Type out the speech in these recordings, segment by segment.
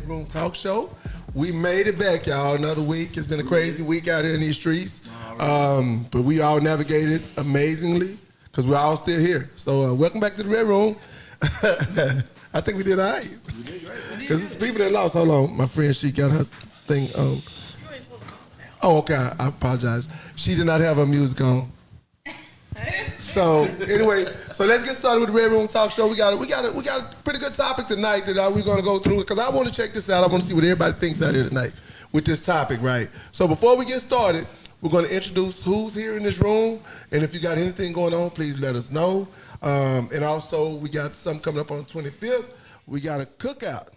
Room Talk Show. We made it back, y'all. Another week. It's been a crazy week out here in these streets. But we all navigated amazingly because we're all still here. So welcome back to the Red Room. I think we did all right. Because it's people that lost. Hold on. My friend, she got her thing on. Oh, okay. I apologize. She did not have her music on. So anyway, so let's get started with the Red Room Talk Show. We got a pretty good topic tonight that we're going to go through because I want to check this out. I want to see what everybody thinks out here tonight with this topic, right? So before we get started, we're going to introduce who's here in this room, and if you got anything going on, please let us know. And also, we got something coming up on the 25th. We got a cookout.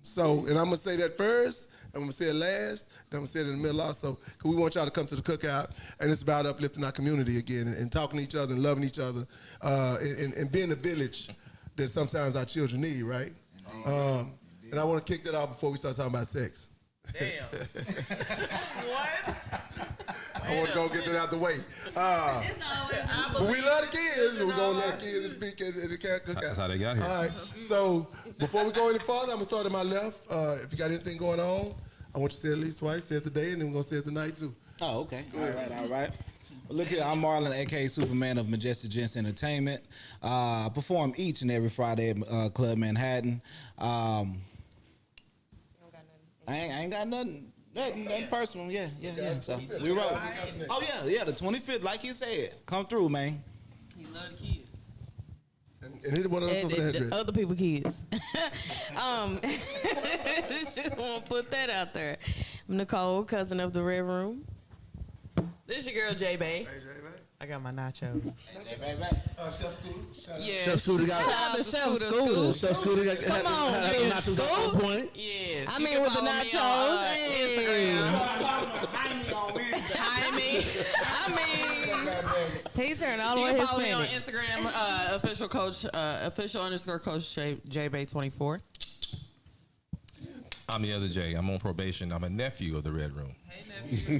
So, and I'm going to say that first. I'm going to say it last, then I'm going to say it in the middle also, because we want y'all to come to the cookout, and it's about uplifting our community again and talking to each other and loving each other and being the village that sometimes our children need, right? And I want to kick that off before we start talking about sex. Damn. What? I want to go get that out the way. But we love the kids. We're going to let kids at the cookout. That's how they got here. All right. So before we go any farther, I'm going to start at my left. If you got anything going on, I want you to say it at least twice. Say it today, and then we're going to say it tonight, too. Oh, okay. All right. Well, look here, I'm Marlon, a.k.a. Superman of Majestic Gents Entertainment. Perform each and every Friday at Club Manhattan. I ain't got nothing personal. Yeah. So we roll. Oh, yeah, the 25th, like you said. Come through, man. You love the kids. And hit one of us over the address. Other people's kids. Just want to put that out there. I'm Nicole, cousin of the Red Room. This your girl, J-Bay. Hey, J-Bay. I got my nachos. Chef Scooter. Shout out. Yeah. Chef Scooter got Shout out to Chef Scooter. Chef Scooter got Come on, had the Big nachos at Scoot. one point. Yes. I You mean, can with the follow me nachos. on, Instagram. He turned all the You way can follow me on Hispanic. Instagram, official_coach J-Bay24. I'm the other J. I'm on probation. I'm a nephew of the Red Room. Hey, nephew.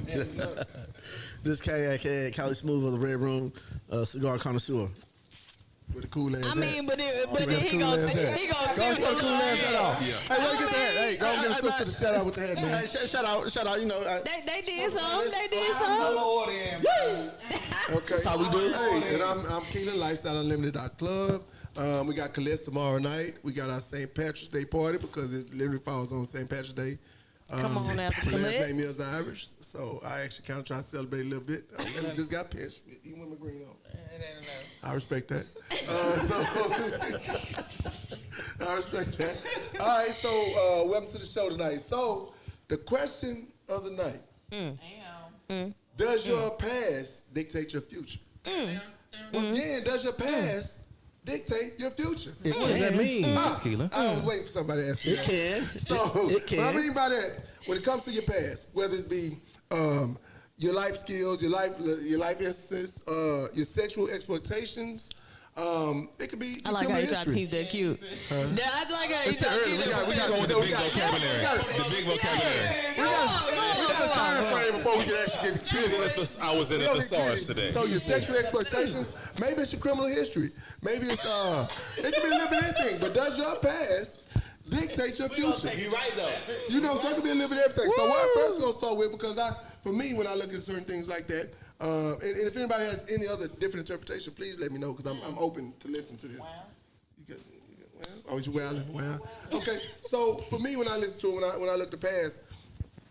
This K, a.k.a. Cali Smooth of the Red Room, cigar connoisseur. With the cool ass I mean, but then he cool gonna ass hat. tip Go a show the cool little ass hat bit. off. Hey, let me get the hat. Hey, go get a sister to shout out with the hat, man. Hey, shout out, you know. They did some. They did some. Okay. That's how we do it. Hey, and I'm Keelan, Lifestyle Unlimited Club. We got Celeste tomorrow night. We got our St. Patrick's Day party because it literally falls on St. Patrick's Day. Come on after My last Colette. name is Irish, so I actually kind of try to celebrate a little bit. I just got pinched, even with my green on. I respect that. I respect that. All right, so welcome to the show tonight. So the question of the night: does your past dictate your future? Once again, does your past dictate your future? What does that mean? Tequila. I was waiting for somebody to ask me It that. can. So, It can. what I mean by that, when it comes to your past, whether it be your life skills, your life instances, your sexual exploitations, it could be. I like how you try to history. keep that cute. I like how you try to keep that We got to go with the big vocabulary. The big vocabulary. We got a time frame before we can actually get busy. I was in a thesaurus today. So your sexual exploitations, maybe it's your criminal history. Maybe it's it could be a little bit of anything. But does your past dictate your future? You're right, though. You know, so it could be a little bit of everything. So what I first gonna start with, because for me, when I look at certain things like that, and if anybody has any other different interpretation, please let me know, because I'm open to listen to this. You got oh, you wilding? Wow. Okay, so for me, when I listen to it, when I look at the past,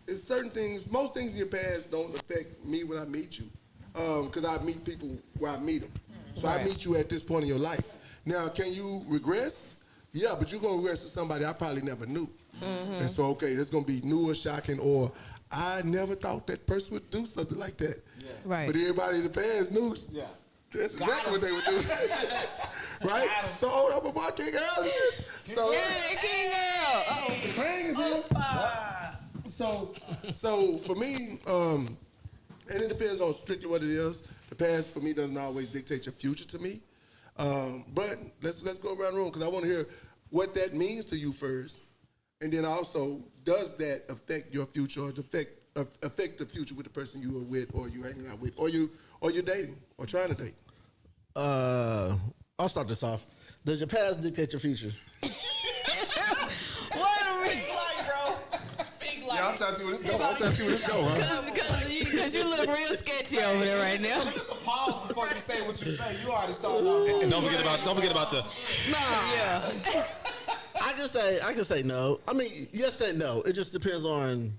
it's certain things, most things in your past don't affect me when I meet you, because I meet people where I meet them. So I meet you at this point in your life. Now, can you regress? Yeah, but you're going to regress to somebody I probably never knew. And so, okay, that's going to be new or shocking, or I never thought that person would do something like that. Yeah. Right. But everybody in the past knew. Yeah. That's exactly what they would do. Right? So, hold up, my King Earl. So, Hey, King Girl. oh, the King is here. So for me, and it depends on strictly what it is. The past for me doesn't always dictate your future to me. But let's go around the room, because I want to hear what that means to you first, and then also, does that affect your future, or affect the future with the person you are with, or you hanging out with, or you're dating or trying to date? I'll start this off. Does your past dictate your future? What a trying to see where this going. I'm trying to see where this going. Huh? Cause you look real sketchy over there right now. Just a pause before you say what you say. You already started off. And don't forget about the. Yeah. I can say no. I mean, yes and no. It just depends on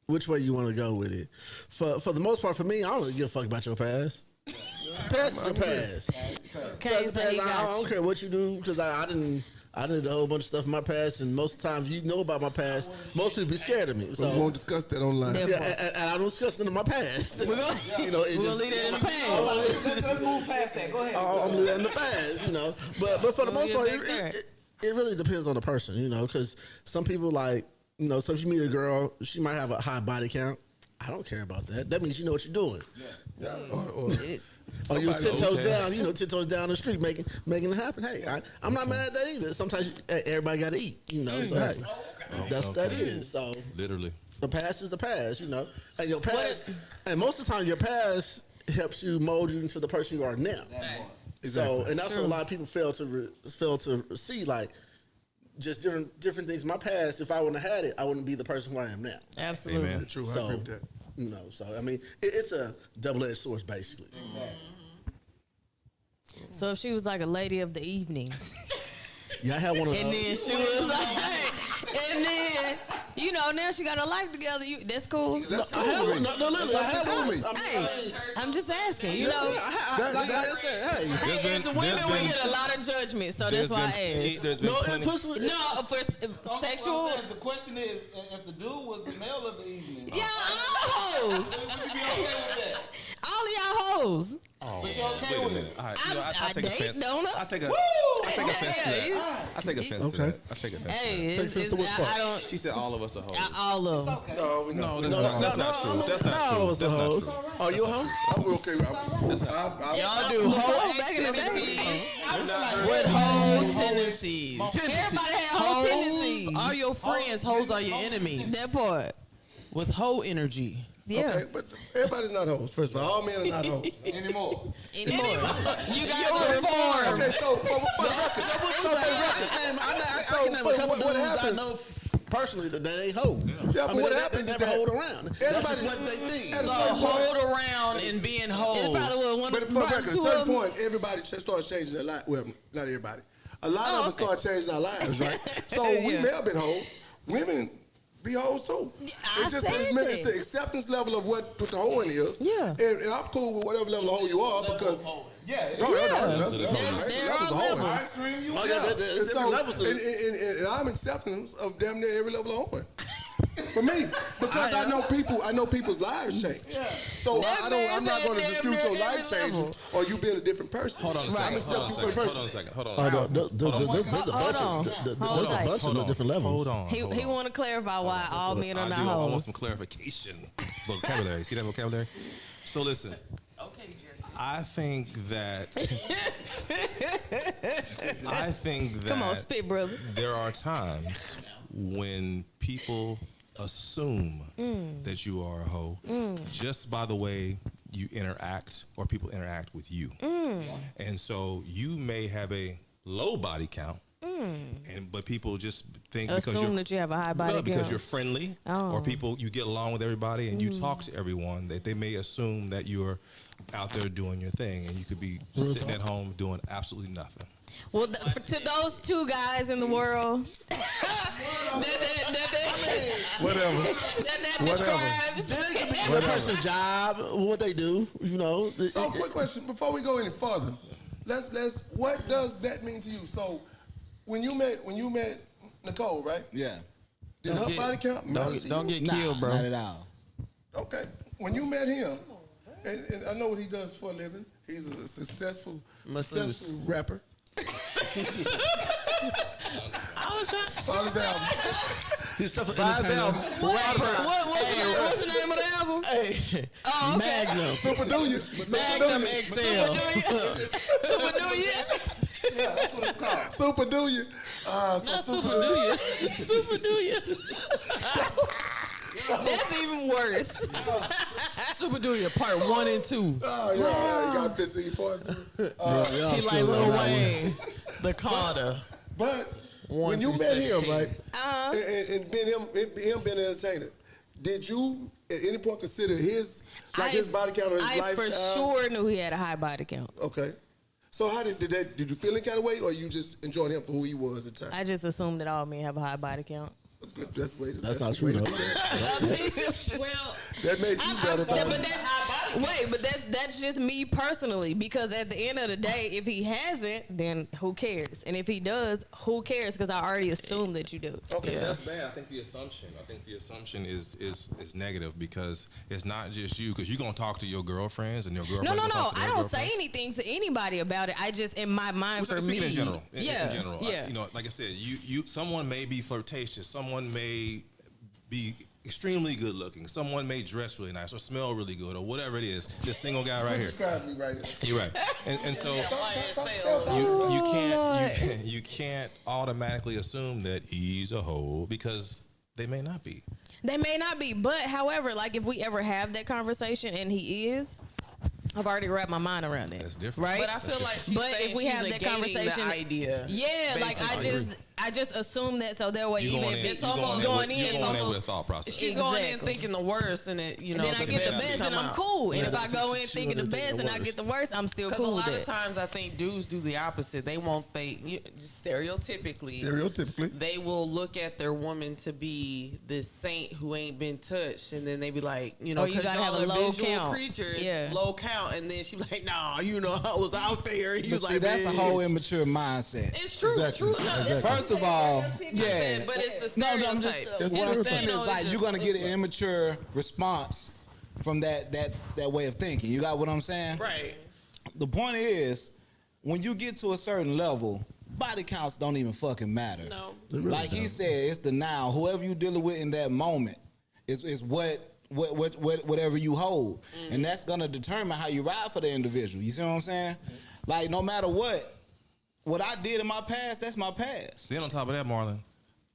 which way you want to go with it. For the most part, for me, I don't really give a fuck about your past. Past is your past. Can't say he I got don't you. care what you do because I did a whole bunch of stuff in my past, and most of the times you know about my past. Most people be scared of me. So we won't discuss that online. Yeah. Yeah, and I don't discuss none of my past. We're gonna you know, it we're gonna just, leave that in the past. Let's move past that. Go ahead. I'm leaving that in the past, you know. But for the We'll most get part, back there. it really depends on the person, you know, because some people like, you know, so if you meet a girl, she might have a high body count. I don't care about that. That means you know what you're doing. Yeah. Or you 10 toes okay. down, 10 toes down the street making it happen. Hey, I'm not mad at that either. Sometimes everybody got to eat, you know. So hey, that's what that is. So Literally. the past is the past, you know. And your past, and most of the time, your past helps you mold you into the person you are now. So, and that's what a lot of people fail to see. Like, just different things. In my past, if I wouldn't have had it, I wouldn't be the person who I am now. Absolutely. Amen. True. I So, agree with that. you know, so I mean, it's a double-edged sword, basically. So if she was like a lady of the evening, Yeah, I had one of and those. then she was like, and then now she got her life together. That's cool. That's cool. I had with one. me. No, literally, I That's had cool one. with me. Hey, I'm just asking. You know, Like I said, hey. hey, been- as women, there's we been- get a lot of judgment, so that's why I asked. There's been No, plenty. it puts me. No, for sexual. The question is, if the dude was the male of the evening, Yeah, all hoes. would you be okay with that? All of y'all hoes. But you okay Wait a with minute. it? All right, I take date, offense. don't I? I take offense to Yeah, that. I take offense to Okay. that. I take offense to that. Hey, Take offense to what part? I don't. She said all of us are hoes. All of them. No, that's not true. That's not all true. of us That's are not hoes. true. Oh, you a hoe? I'm okay with Y'all do whole back in the day. activities With whole tendencies. Everybody had whole Hoes tendencies. are your friends, hoes are your enemies. That part. With whole energy. Yeah. Okay, but everybody's not hoes. First of all men are not hoes. Anymore. Anymore. You gotta reform. Okay, so for the record, I can name a couple what dudes I happens? know personally that they ain't hoes. Yeah, I but mean, what they happens is never that hold around. That's everybody- just what they think. at a So certain point- hold around and being It's whole. probably what one But for the record, at a two certain of them. point, everybody starts changing their life. Well, not everybody. A lot of us start changing our lives, right? So we Yeah. may have been hoes. Women be hoes too. I It's just said it's that. the acceptance level of what the hoeing is. Yeah. And I'm cool with whatever level of hoe you are because. Yeah. No, Yeah. that's There levels are of hoeing. levels. Extreme you Oh, yeah, there's And different so- levels to it. and I'm acceptance of damn near every level of hoeing. For me, because I know people's lives change. So That I'm man not said going to damn dispute near your every life changing level. or you being a different person. Hold on a I'm second. accepting you for the person. Hold on a Oh, second. there's a bunch on. of Hold there's a on. bunch of different levels. Hold on. He want to clarify why all men are I not do. I want hoes. some clarification. Vocabulary. See that vocabulary? So listen. Okay, Jesse. I think that. Come on, spit, brother. There are times when people assume that you are a hoe just by the way you interact or people interact with you. And so you may have a low body count, but people just think because Assume you're that you have a high body well, because count. you're friendly Oh. or you get along with everybody and you talk to everyone, that they may assume that you're out there doing your thing and you could be sitting at home doing absolutely nothing. Well, to those two guys in the world, that Whatever. describes. Then it could be a person's job, what they do, you know. So, quick question before we go any further. Let's. What does that mean to you? So, when you met Nicole, right? Yeah. Did her body count matter to Don't you? get killed, bro. Not at all. Okay. When you met him, and I know what he does for a living. He's a successful rapper. I was trying. On his album. He's self Buy his album. What's the name of the album? Hey, Oh, okay. Magnum. Super Dunya. Magnum Super XL. Super Dunya. Yeah, that's what it's called. Super Dunya. Not Super Duya. Super Duya. That's even worse. Super Duya Part 1 and 2. Oh, yeah. You got 15 parts to it. He like Lil Wayne, the Carter. But One when you through met him, 17. right, and being him being an entertainer, Did you at any point consider his body count or his I lifestyle? for sure knew he had a high body count. Okay. So how did you feel any kind of way, or you just enjoyed him for who he was at the time? I just assumed that all men have a high body count. That's not true though. Well, That made you better. but that's just me personally, because at the end of the day, if he hasn't, then who cares? And if he does, who cares? Because I already assumed that you do. Okay. That's bad. I think the assumption is negative because it's not just you. Because you're gonna talk to your girlfriends and your girlfriends. No. gonna talk to I their don't say girlfriends. anything to anybody about it. I just, in my mind, Well, for speaking me, in general, in yeah, general, yeah. you know, like I said, someone may be flirtatious, someone may be extremely good looking, someone may dress really nice or smell really good or whatever it is. This single guy right here, Describe me right now. you're right, and so you can't automatically assume that he's a hoe because they may not be. They may not be, but however, like if we ever have that conversation and he is, I've already wrapped my mind around it. That's different. Right? But I feel like she's But saying if we she's have that negating conversation, the idea. yeah, like basically. I just assume that, so that way You even going if in, it's you almost going going in, in, you it's going in almost, with a thought process. She's going in Exactly. thinking the worst, and it, you and know, then I get the best come and I'm out. cool. And Yeah, if I go in she thinking the would've best taken and the I get worst. the worst, I'm still Because cool a lot with of it. times I think dudes do the opposite. They won't just stereotypically. Stereotypically. They will look at their woman to be this saint who ain't been touched, and then they be like, you know, Oh, you because gotta have y'all a are low visual count. creatures, Yeah. low count, and then she be like, nah, you know, I was out there. And you But was see, like, that's a bitch. whole immature mindset. It's true, Exactly. true enough. Exactly. First of all, yeah. But it's the No, stereotype. I'm just That's what I'm stereotype. saying You know, is like it's you're just- gonna get an immature response from that way of thinking. You got what I'm saying? Right. The point is, when you get to a certain level, body counts don't even fucking matter. No. Like he said, it's the now. Whoever you dealing with in that moment is whatever you hold, and that's gonna determine how you ride for the individual. You see what I'm saying? Like no matter what I did in my past, that's my past. Then on top of that, Marlon,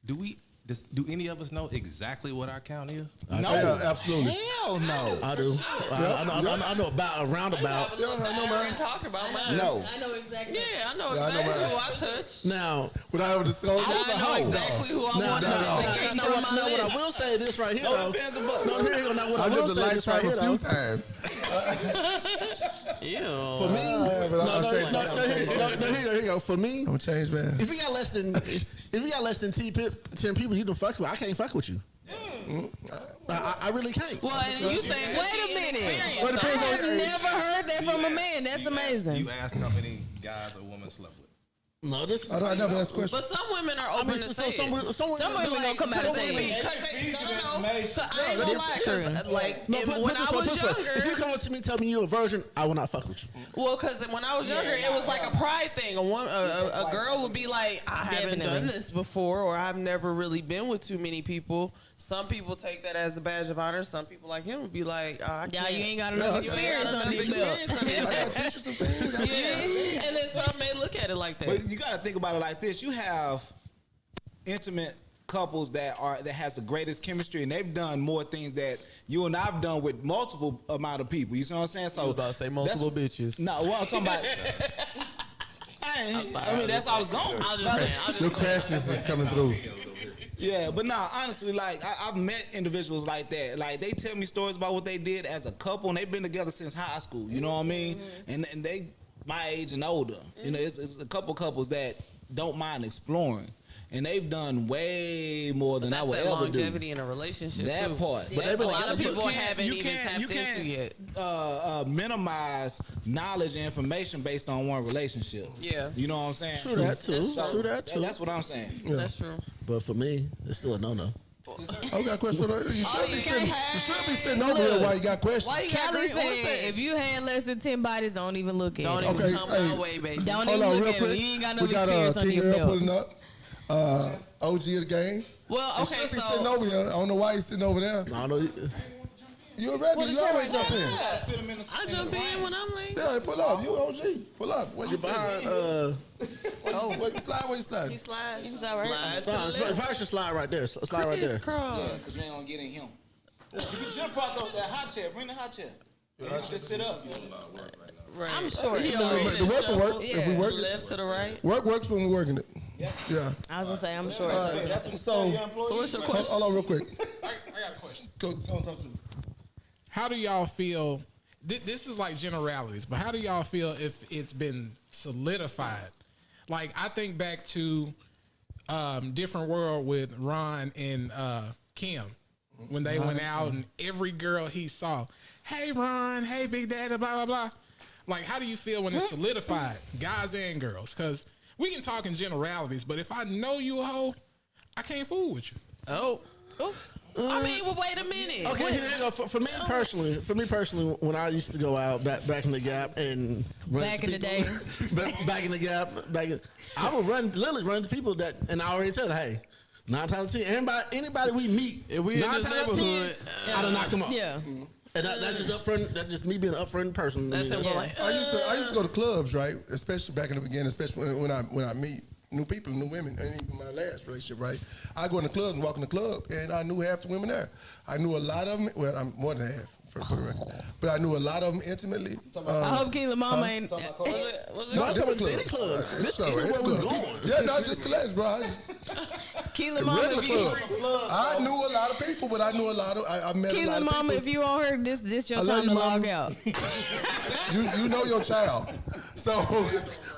do any of us know exactly what our count is? No, Yeah, absolutely. Hell no. I do. I know about a roundabout. Yeah, I know, man. Talking about mine. No. I know exactly. Yeah, I know Yeah, I know exactly mine. who I touched. Now, Without ever disclosing. I know exactly who I want to take now, from my what I list. will say this right here. No though. offense, but No, here you go. Now, what I I will lived a say this right lifetime here, a few though. times. Ew. For me, Yeah, but I'm changing. here you go. For me, I'm a changed man. if you got less than 10 people you don't fuck with, I can't fuck with you. I really can't. Well, and you saying Wait a minute. Well, it depends on I've your age. never heard that from a man. That's amazing. You ask how many guys or women slept with. No, this. I never asked questions. But some women are I open mean, to so, say it. Some women gonna come out and say it. No. I ain't gonna that's lie. true. 'Cause, like, No, if- put when this I way, was put this way. If you younger, come up to me and tell me you're a virgin, I will not fuck with you. well, because when I was younger, it was like a pride thing. A girl would be like, I haven't Definitely. done this before, or I've never really been with too many people. Some people take that as a badge of honor. Some people like him would be like, oh, I Yeah, can't. you ain't got enough Yeah, experience enough under your belt. experience under your I belt. gotta teach you some things. Yeah, and then some may look at it like that. But you got to think about it like this: you have intimate couples that has the greatest chemistry, and they've done more things that you and I've done with multiple amount of people. You see what I'm saying? So about to say multiple bitches. No, what I'm talking about. I mean, that's how it's going. Your crassness is coming through. Yeah, but nah, honestly, like I've met individuals like that. Like they tell me stories about what they did as a couple, and they've been together since high school. You know what I mean? And they my age and older. You know, it's a couple couples that don't mind exploring, and they've done way more than I That's would that ever longevity do. in a relationship That too. part. But they've been A lot of together- people haven't even tapped you into can't, yet. minimize knowledge and information based on one relationship. Yeah. You know what I'm saying? True that too. That's True that too. That's what I'm saying. That's true. But for me, it's still a no-no. I got a question. You should be you sitting. can't You should be sitting over here while you got questions. Why you got Kelly green? What's said, that? if you had less than 10 bodies, don't even look at Don't it. even Okay, come hey. my way, baby. Don't Hold even on, look real at quick. it. You ain't got no We got experience under King your Earl belt. pulling up. OG of the game. Well, He okay, should be sitting so over here. I don't know why he's sitting over there. I don't know. You ready? You always jump in. I jump in when I'm late. Yeah, pull up. You OG. Pull up. Where you You're behind. Where you slide? Where you slide? Slide. You can slide right. Slide to the left. Probably should slide right there. Slide right there. Crisscross. Because you ain't gonna get in him. You can jump out though, that hot chair. Bring the hot chair. Just sit up. Right. I'm sure. He he The already already- work will work Yeah. if we To work the it. left, to the right. Work works when we're working it. Yeah. I was gonna say, I'm sure. So So what's your question? hold on real quick. I got a question. Go and talk to me. How do y'all feel? This is like generalities, but how do y'all feel if it's been solidified? Like, I think back to Different World with Ron and Kim when they went out, and every girl he saw, hey Ron, hey Big Daddy, blah blah blah. Like, how do you feel when it's solidified, guys and girls? Because we can talk in generalities, but if I know you a hoe, I can't fool with you. Oh. I mean, well, wait a minute. Okay, here you go. For me personally, when I used to go out back in the Gap and run Back into in the people- day. back in the Gap, I would literally run to people that, and I already tell them, hey, 9 times out of 10, anybody we meet, If we in 9 this times out of 10, neighborhood, I done knock them off. Yeah. And that's just upfront. That's just me being an upfront person. That's I mean, simple. Like, I used to go to clubs, right? Especially back in the beginning, especially when I meet new people, new women, and even my last relationship, right? I go in the club and walk in the club, and I knew half the women there. I knew a lot of them. Well, I'm more than half, for the record. But I knew a lot of them intimately. I hope Keela Mama ain't. was it No, different Any clubs. club. This Sorry, anywhere it's we clubs. going. Yeah, not just clubs, bro. Keela Mama, Regular if you, clubs. I knew a lot of people, but I knew a lot of. I met a Keela lot of Mama, people. if you on her, this your I love time you, to log Mama. out. You know your child. So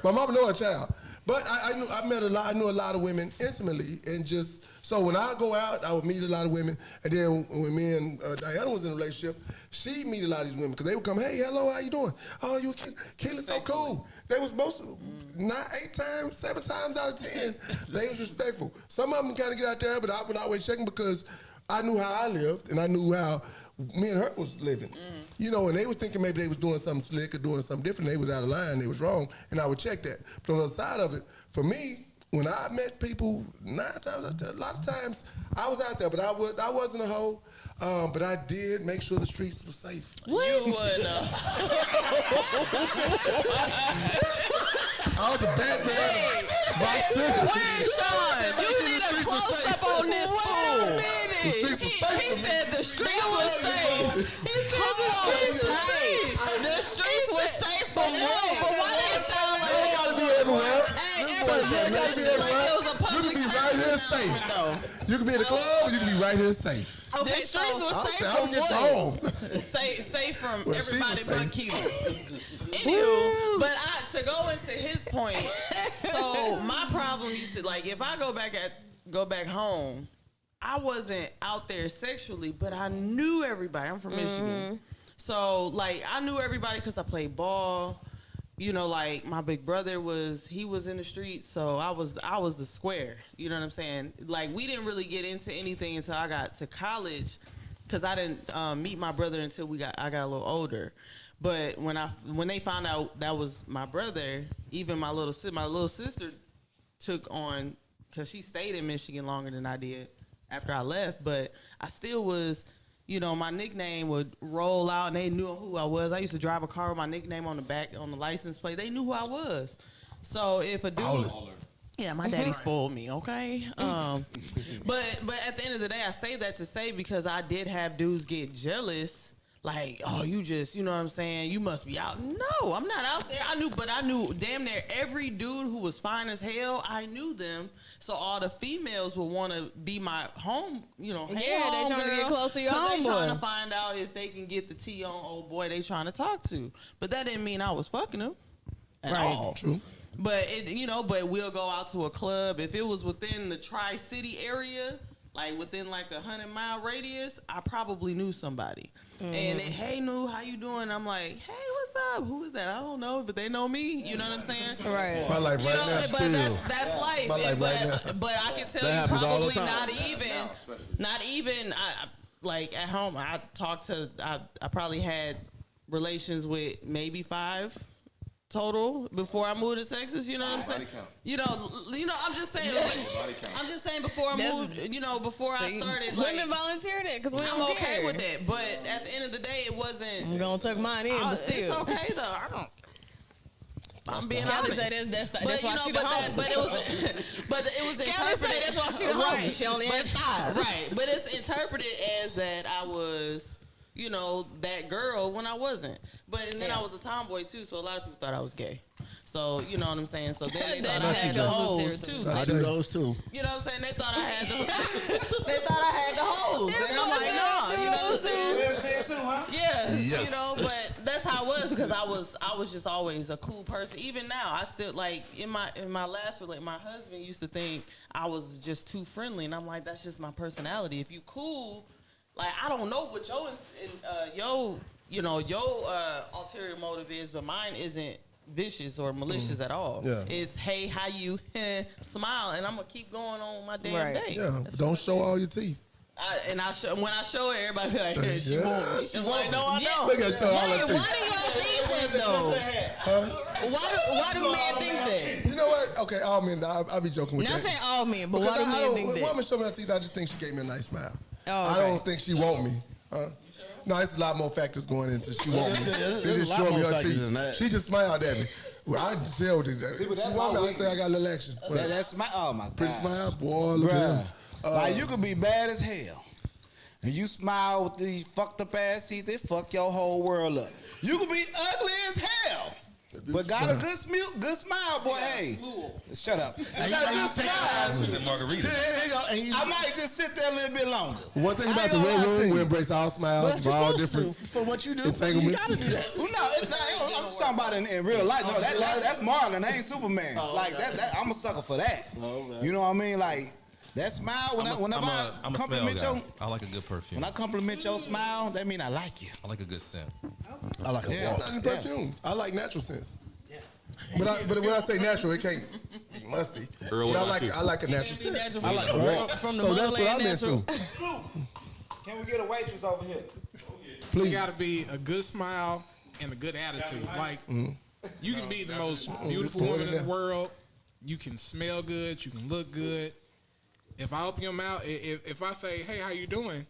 my mama know her child. But I knew a lot of women intimately, and just so when I go out, I would meet a lot of women, and then when me and Diana was in a relationship, she'd meet a lot of these women because they would come, hey, hello, how you doing? Oh, you Keela's so cool. They was most 7 times out of 10, they was respectful. Some of them kind of get out there, but I would always check them because I knew how I lived, and I knew how me and her was living. You know, and they was thinking maybe they was doing something slick or doing something different. They was out of line. They was wrong, and I would check that. But on the other side of it, for me, when I met people 9 times out of 10, a lot of times I was out there, but I wasn't a hoe. But I did make sure the streets were safe. You would I was the Batman. My city. Where's Sean? You need a close up on this fool. The streets were safe He for me. said the streets were safe. He said the streets were safe from what? But why did it sound You ain't like? gotta be everywhere. Hey, You ain't gotta be everywhere. it was a You public can be right here service safe. announcement, You can be in the club, or you can be right here safe. The streets were I'll safe say, I'll from get you what? home. Safe from Well, she everybody was but safe. Keela. Anywho, but to go into his point, so my problem used to, like, if I go back home, I wasn't out there sexually, but I knew everybody. I'm from Michigan. So, like, I knew everybody because I played ball. You know, like, my big brother was in the streets, so I was the square. You know what I'm saying? Like, we didn't really get into anything until I got to college, because I didn't meet my brother until I got a little older. But when they found out that was my brother, even my little sister took on, because she stayed in Michigan longer than I did after I left, but I still was, you know, my nickname would roll out and they knew who I was. I used to drive a car with my nickname on the back, on the license plate. They knew who I was. So if a dude, yeah, my daddy spoiled me, okay? But at the end of the day, I say that to say, because I did have dudes get jealous. Like, oh, you just, you know what I'm saying? You must be out. No, I'm not out there. I knew damn near every dude who was fine as hell. I knew them. So all the females would want to be my home, you know, hey, Yeah, they home trying to get girl. close to your 'Cause they trying homeboy. to find out if they can get the tea on old boy they trying to talk to. But that didn't mean I was fucking him at all. True. But but we'll go out to a club. If it was within the Tri-City area, like within like 100-mile radius, I probably knew somebody. And hey, new, how you doing? I'm like, hey, what's up? Who is that? I don't know, but they know me. You know what I'm saying? Right. It's my life You right know, now, but still. that's life. My life right now. But I can tell That you happens all the probably time. not even. I like at home. I probably had relations with maybe 5 total before I moved to Texas. You know what I'm saying? You know. I'm just saying. I'm just saying before I moved. You know, before I started. Like, Women volunteer that because we I'm don't okay care. with that. But at the end of the day, it wasn't. I'm gonna tuck mine in, but It's still. okay though. I don't. I'm being Kelly honest. say that's But, why you know, she the homie. but it was Kelly interpreted. say that's why she the homie. She only had 5. Right, but it's interpreted as that I was, you know, that girl when I wasn't. And then I was a tomboy too, so a lot of people thought I was gay. So you know what I'm saying. So then they thought I had the hoes too. I do those too. You know what I'm saying? They thought I had the, they thought I had the hoes, and I'm like, no, those two. Yeah, Yes. you know, but that's how it was because I was just always a cool person. Even now, I still like in my last relationship, my husband used to think I was just too friendly, and I'm like, that's just my personality. If you cool, like I don't know what your ulterior motive is, but mine isn't vicious or malicious at all. Yeah. It's hey, how you smile, and I'm gonna keep going on my damn Right. day. Yeah, That's don't what show all your teeth. when I show it, everybody be like, hey, she Yeah. want me. I'm like, no, I don't. Look at show all her Wait, teeth. why do y'all think that though? Why do men think that? You know what? Okay, all men. I'll be joking with Not that. saying all men, but Because why do I men don't, think when a that? woman show me her teeth, I just think she gave me a nice smile. Oh, I okay. don't think she want me. No, it's a lot more factors going into she want me. Yeah, there's She a just lot showed me more her factors teeth. than that. She just smiled at me. Well, I just tell her that. She but that's want me. my I think I got a little action. But That's my oh my god. pretty smile, boy. Look at Bruh. him. Like you could be bad as hell. And you smile with these fucked up ass teeth, they fuck your whole world up. You could be ugly as hell. But got a good smile, boy. Hey, shut up. Got a good smile. Margarita. Here you go. And you, I might just sit there a little bit longer. One thing I about ain't the gonna lie red to room, you. we embrace all but smiles you're for all supposed different to, for what you do. You entanglements. gotta do that. Well, no, I'm just talking about in real life. No, that's Marlon. That ain't Superman. Like that, I'm a sucker for that. Okay. You know what I mean? Like that smile. Whenever I I'm a smell compliment guy. your, I like a good perfume. when I compliment your smile, that mean I like you. I like a good scent. I like a I'm walk. not in perfumes. I like natural scents. But when I say natural, it can't be musty. Earl, But what about you? I like a natural scent. I like a walk. From the So that's what I'm motherland natural. into. Can we get a waitress over here? Please. You got to be a good smile and a good attitude. Like you can be the most beautiful pour it woman in in the there. world. You can smell good. You can look good. If I open your mouth, if I say, "Hey, how you doing?"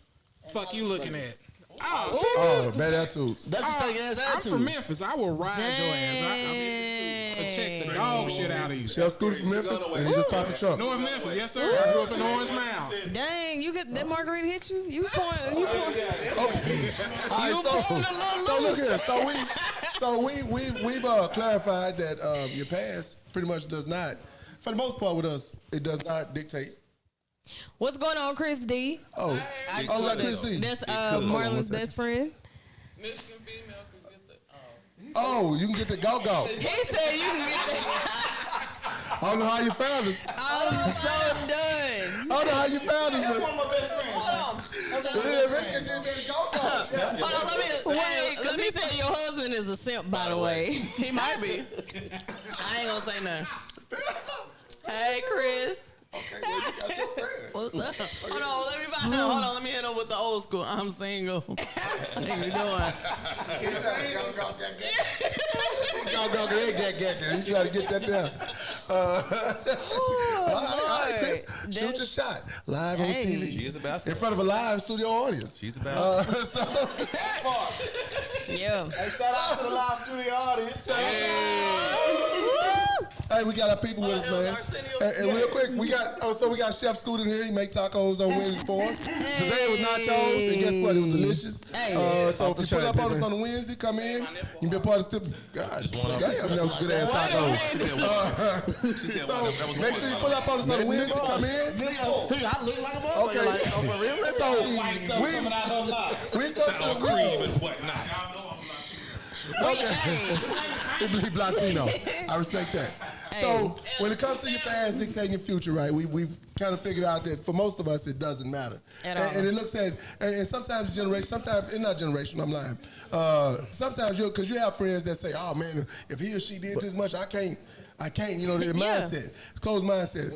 Fuck you looking at. Oh, Oh, bad attitudes. That's just take ass I'm attitude. from Memphis. I will ride your ass. I'll check the dog shit out of you. Chef Scooter from Memphis, and he just popped the trunk. North Memphis, yes sir. I grew up in Orange Mound. Dang, you get that margarita hit you? You point. You point. Okay. All right, so look here. We've clarified that your past pretty much does not, for the most part with us, it does not dictate. What's going on, Chris D? Oh, like Chris D. That's Hold on one Marlon's second. best friend. Michigan female can get the. Oh, you can get the go-go. He said you can get that. I don't know how you found us. I'm so done. I don't know how you found us. One of my best friends. But yeah, Rich can get that go-go. Hold on, let me say your husband is a simp, by the way. He might be. I ain't gonna say nothing. Hey, Chris. Okay, well, you got your friend. What's up? Hold on, let me hit up with the old school. I'm single. How you doing? He try to get that down. All right, Chris, shoot your shot live on Hey. TV. She is a basketball. In front of a live studio audience. She's a basketball. Yeah. Hey, shout out to the live studio audience. Hey, we got our people with us, man. And real quick, we got Chef Scoot in here. He make tacos on Wednesdays for us. Today it was nachos, and guess what? It was delicious. Hey. So if you pull up on us baby. on a Wednesday, come in. You can be a part of the God, damn, that was good ass tacos. She said So that was make sure you pull up on us on a Wednesday. Come in. I look like a motherfucker. Okay. Like, oh, for real? So we go to sour the cream and whatnot. He believe Latino. I respect that. So when it comes to your past dictating your future, right? We've kind of figured out that for most of us it doesn't matter. At all. And it looks at and sometimes generation, sometimes it's not generational. I'm lying. Sometimes because you have friends that say, "Oh man, if he or she did this much, I can't." You know, their mindset, it's closed mindset.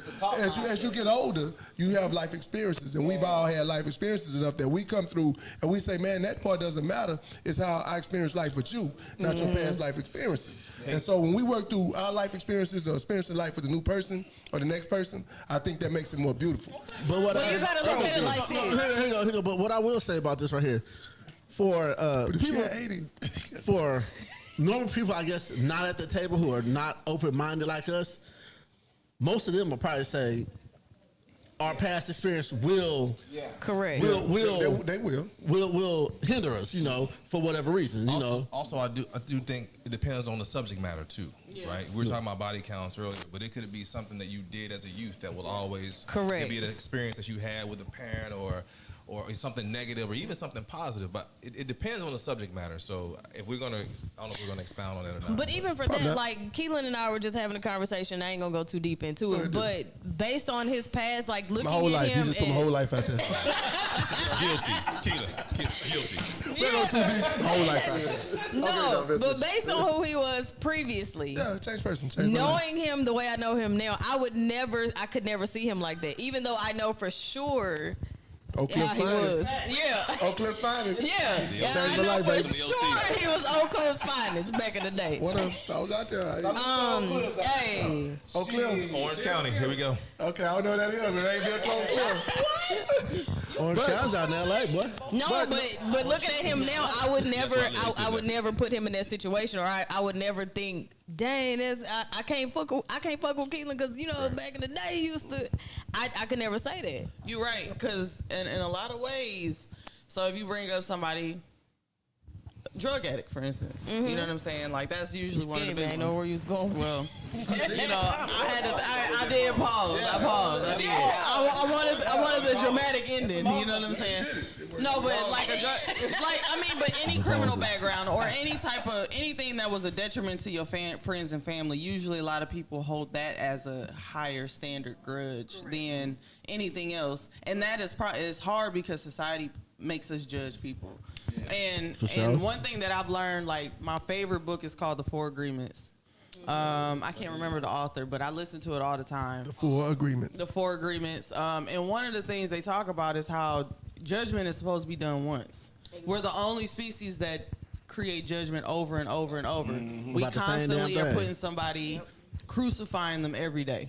As you get older, you have life experiences, and we've all had life experiences enough that we come through and we say, man, that part doesn't matter. It's how I experience life with you, not your past life experiences. And so when we work through our life experiences or experiencing life with a new person or the next person, I think that makes it more beautiful. But what Well, you gotta look at it like this. Hang on. But what I will say about this right here, for But if people, she had 80, for normal people, I guess, not at the table who are not open-minded like us, most of them will probably say our past experience will Correct. they will. will hinder us, for whatever reason, Also, I do think it depends on the subject matter too, right? We were talking about body counts earlier, but it could be something that you did as a youth that will always Correct. It could be an experience that you had with a parent or it's something negative or even something positive, but it depends on the subject matter. So if we're gonna, I don't know if we're gonna expound on that or not. But even for that, like Keelan and I were just having a conversation. I ain't gonna go too deep into it, but based on his past, like looking My whole at life. him, You just put my whole life out there. Guilty, Keelan, guilty. We go too deep. My whole life out there. no, Okay, but based on who he was previously, Yeah, change person. Change my life. knowing him the way I know him now, I could never see him like that. Even though I know for sure Oak how Cliff's he was. finest. Yeah. Oak Cliff's finest. Yeah, The yeah, OC. I Changed my know life, for baby. sure he was Oak Cliff's finest back in the day. I was out there. Hey, Oak Cliff. Orange County, here we go. Okay, I don't know what that is. It ain't been close Cliff. Orange County's out in L.A., boy. no, but looking at him now, I would never, I would never put him in that situation, or I would never think, dang, I can't fuck with Keelan because back in the day he used to. I could never say that. You're right, because in a lot of ways, so if you bring up somebody, drug addict, for instance, you know what I'm saying? Like, that's usually one of the big I ones. know where you was going. With Well, I did pause. I paused. I did. I wanted the dramatic ending. You know what I'm saying? No, but but any criminal background or anything that was a detriment to your friends and family, usually a lot of people hold that as a higher standard grudge than anything else, and that is hard because society makes us judge people. And one thing that I've learned, like my favorite book is called The Four Agreements. I can't remember the author, but I listen to it all the time. The Four Agreements. The Four Agreements. And one of the things they talk about is how judgment is supposed to be done once. We're the only species that create judgment over and over and over. We About the same damn constantly are thing. putting somebody, crucifying them every day.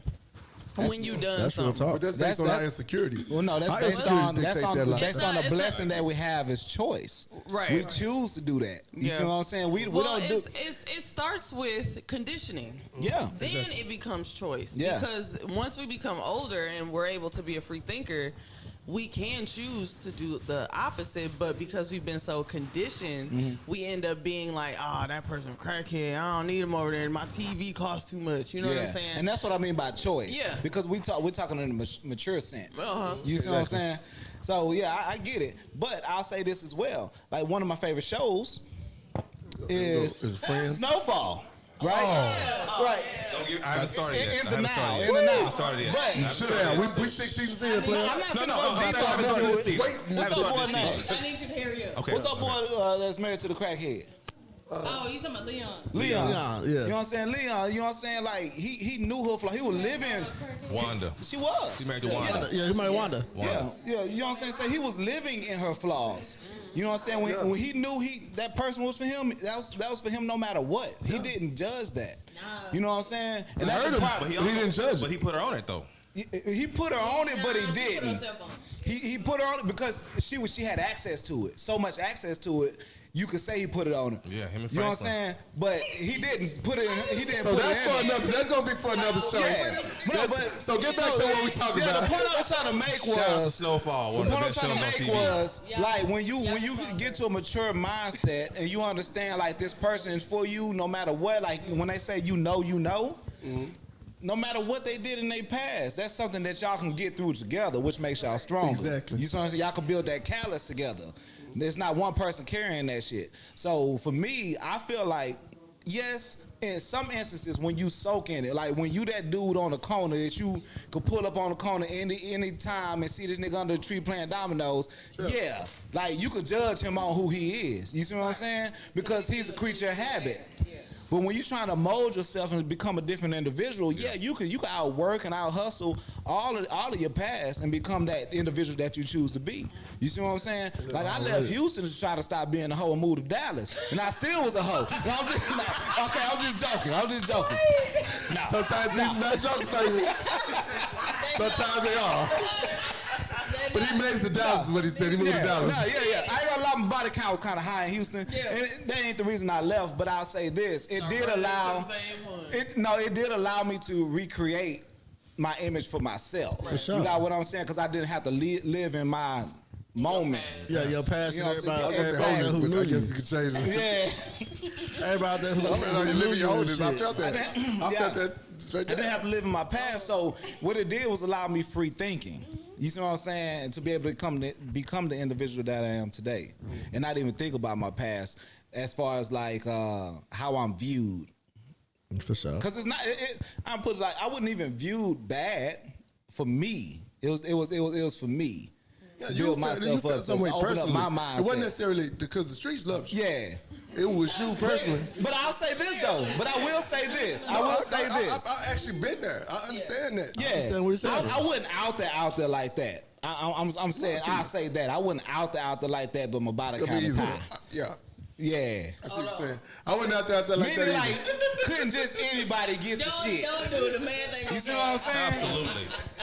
When you done That's real something. talk. But that's based on our insecurities. Well, no, that's Our based insecurities on dictate that life. based on the It's blessing that we have is choice. Right. We choose to do that. You see what I'm saying? We Well, don't do. it starts with conditioning. Yeah. Then it becomes choice. Yeah. Because once we become older and we're able to be a free thinker, we can choose to do the opposite, but because we've been so conditioned, we end up being like, oh, that person crackhead, I don't need him over there. My TV costs too much. You know what I'm saying? And that's what I mean by choice. Yeah. Because we're talking in a mature sense. Uh-huh. You see what I'm saying? So yeah, I get it. But I'll say this as well. Like one of my favorite shows is Friends? Snowfall. Right? Right. I haven't started yet. In the now. I started yet. But You should have. We 6 seasons in, player. I'm not No, finna no, go I deep haven't into started it. this season. Wait, What's I up, haven't boy started name? this season. I need you to hurry up. Okay. What's up, boy that's married to the crackhead? Oh, you talking about Leon? Leon. Yeah. You know what I'm saying? Leon, you know what I'm saying? Like, he knew her for, he was living, Wanda. she was. She's married to Wanda. Yeah, you might wonder. Yeah, you know what I'm saying? So he was living in her flaws. You know what I'm saying? When he knew that person was for him, that was for him no matter what. He didn't judge that. You know what I'm saying? And that's heard the him, problem. but he didn't judge it. But he put her on it though. He put her on it, but he didn't. He put her on it because she had access to it. So much access to it. You could say he put it on her. Yeah, him and You know what I'm Franklin. saying? But he didn't put it in. He didn't So put that's it for in. another. That's gonna be for another show. Yeah. So get back to what we talking Yeah, about. the point I was trying to make Shout out to was Snowfall, one the of the point best I'm shows trying on to make TV. was like when you get to a mature mindset and you understand like this person is for you no matter what. Like when they say you know. No matter what they did in their past, that's something that y'all can get through together, which makes y'all stronger. Exactly. You see what I'm saying? Y'all can build that callus together. There's not one person carrying that shit. So for me, I feel like, yes, in some instances when you soak in it, like when you that dude on the corner that you could pull up on the corner any time and see this nigga under the tree playing dominoes, yeah, like you could judge him on who he is. You see what I'm saying? Because he's a creature of habit. But when you're trying to mold yourself and become a different individual, yeah, you can outwork and out hustle all of your past and become that individual that you choose to be. You see what I'm saying? Like I left Houston to try to stop being a hoe and move to Dallas, and I still was a hoe. And I'm just joking. No. Sometimes these are not jokes, baby. Sometimes they are. But he made it to Dallas, is what he said. He moved to Dallas. Yeah. I ain't gonna lie, my body count was kind of high in Houston. Yeah. And that ain't the reason I left, but I'll say this. It did allow me to recreate my image for myself. For sure. You got what I'm saying? Because I didn't have to live in my moment. Yeah, your past You and know, everybody so- out there Exactly. who But knew I guess you. you could change it. Yeah. Everybody out there who You knew live in your you and holdings. I shit. felt that. I felt that straight I didn't there. have to live in my past, so what it did was allow me free thinking. You see what I'm saying? And to be able to become the individual that I am today, and not even think about my past as far as like how I'm viewed. For sure. Because it's not. I'm put it like I wasn't even viewed bad for me. It was for me. Yeah, To you build felt, myself you felt up, some to way open up personally. my mindset. It wasn't necessarily because the streets loved you. Yeah. It was you personally. But I'll say this though. But I will say this. I will say this. I actually been there. I understand that. Yeah, understand what you're saying. I wasn't out there like that. I'm saying I say that I wasn't out there like that, but my body count is high. Yeah. Yeah. That's what you're saying. I wasn't out there like Meaning that like either. couldn't just anybody get the shit. Don't do it. The man ain't You see what I'm saying? Absolutely.